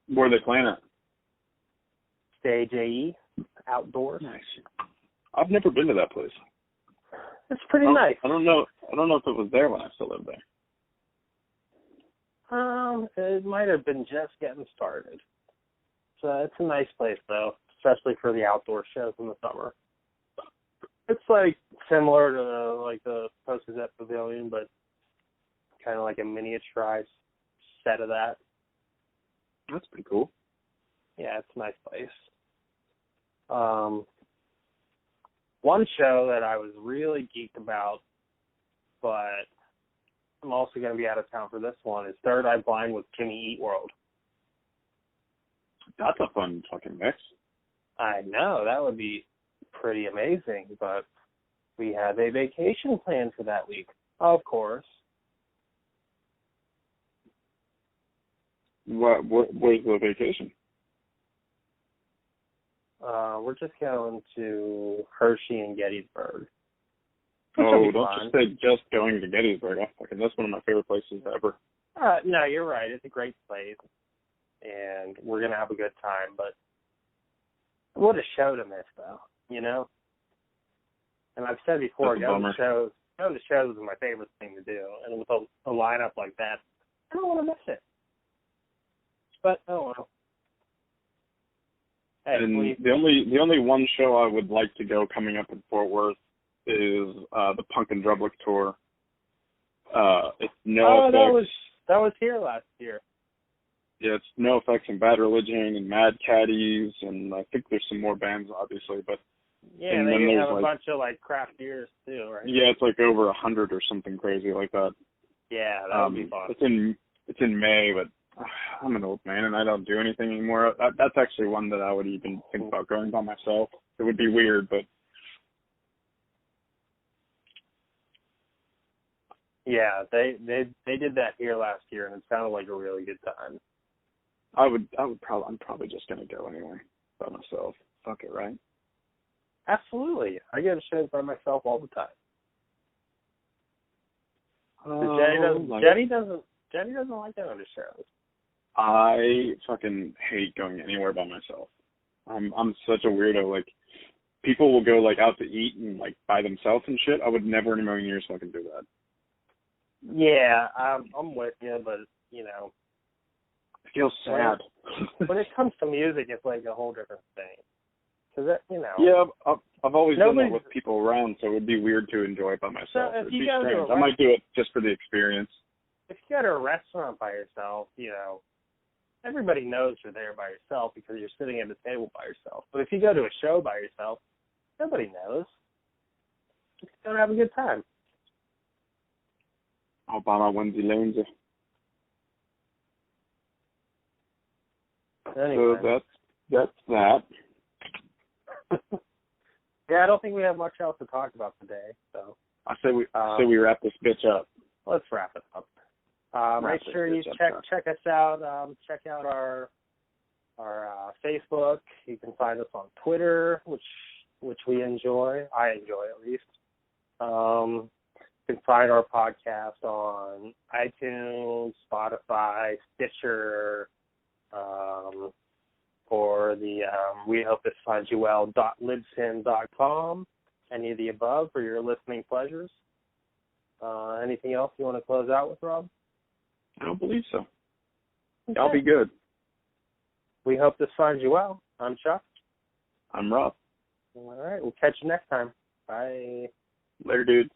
[SPEAKER 2] Where are they playing at?
[SPEAKER 1] Stage AE, outdoors.
[SPEAKER 2] Nice. I've never been to that place.
[SPEAKER 1] It's pretty nice.
[SPEAKER 2] I don't know if it was there when I still lived there.
[SPEAKER 1] It might have been just getting started. So it's a nice place though, especially for the outdoor shows in the summer. It's like similar to like the Post-Gazette Pavilion, but kind of like a miniaturized set of that.
[SPEAKER 2] That's pretty cool.
[SPEAKER 1] Yeah, it's a nice place. One show that I was really geeked about, but I'm also going to be out of town for this one, is Third Eye Blind with Jimmy Eat World.
[SPEAKER 2] That's a fun fucking mix.
[SPEAKER 1] I know, that would be pretty amazing, but we have a vacation planned for that week, of course.
[SPEAKER 2] Where's the vacation?
[SPEAKER 1] We're just going to Hershey and Gettysburg.
[SPEAKER 2] Oh, don't just say just going to Gettysburg. That's one of my favorite places ever.
[SPEAKER 1] No, you're right. It's a great place, and we're going to have a good time, but what a show to miss, though, you know? And I've said before, going to shows is my favorite thing to do, and with a lineup like that, I don't want to miss it. But, oh well. Hey,
[SPEAKER 2] and the only one show I would like to go coming up in Fort Worth is the Punk and Drublic tour. It's NoFX.
[SPEAKER 1] That was here last year.
[SPEAKER 2] Yeah, it's NoFX and Bad Religion and Mad Caddies, and I think there's some more bands, obviously, but
[SPEAKER 1] yeah, and they have a bunch of like craft beers too, right?
[SPEAKER 2] Yeah, it's like over 100 or something crazy like that.
[SPEAKER 1] Yeah, that would be fun.
[SPEAKER 2] It's in May, but I'm an old man and I don't do anything anymore. That's actually one that I would even think about going by myself. It would be weird, but
[SPEAKER 1] yeah, they did that here last year, and it sounded like a really good time.
[SPEAKER 2] I'm probably just gonna go anyway by myself. Fuck it, right?
[SPEAKER 1] Absolutely, I go to shows by myself all the time. Jenny doesn't like going to shows.
[SPEAKER 2] I fucking hate going anywhere by myself. I'm such a weirdo. Like, people will go like out to eat and like by themselves and shit. I would never in a million years fucking do that.
[SPEAKER 1] Yeah, I'm with you, but you know,
[SPEAKER 2] I feel sad.
[SPEAKER 1] When it comes to music, it's like a whole different thing. Cause you know.
[SPEAKER 2] Yeah, I've always done that with people around, so it would be weird to enjoy it by myself.
[SPEAKER 1] So if you go to
[SPEAKER 2] I might do it just for the experience.
[SPEAKER 1] If you go to a restaurant by yourself, you know, everybody knows you're there by yourself because you're sitting at the table by yourself. But if you go to a show by yourself, nobody knows. Just go and have a good time.
[SPEAKER 2] I'll buy my onesie lonesy.
[SPEAKER 1] Anyway.
[SPEAKER 2] So that's that.
[SPEAKER 1] Yeah, I don't think we have much else to talk about today. So
[SPEAKER 2] I say we wrap this bitch up.
[SPEAKER 1] Let's wrap it up. Make sure you check us out. Check out our Facebook. You can find us on Twitter, which we enjoy. I enjoy at least. You can find our podcast on iTunes, Spotify, Stitcher, or the We Hope This Finds You Well.libsyn.com. Any of the above for your listening pleasures. Anything else you want to close out with, Rob?
[SPEAKER 2] I don't believe so.
[SPEAKER 1] Okay.
[SPEAKER 2] I'll be good.
[SPEAKER 1] We hope this finds you well. I'm Chuck.
[SPEAKER 2] I'm Rob.
[SPEAKER 1] All right. We'll catch you next time. Bye.
[SPEAKER 2] Later, dudes.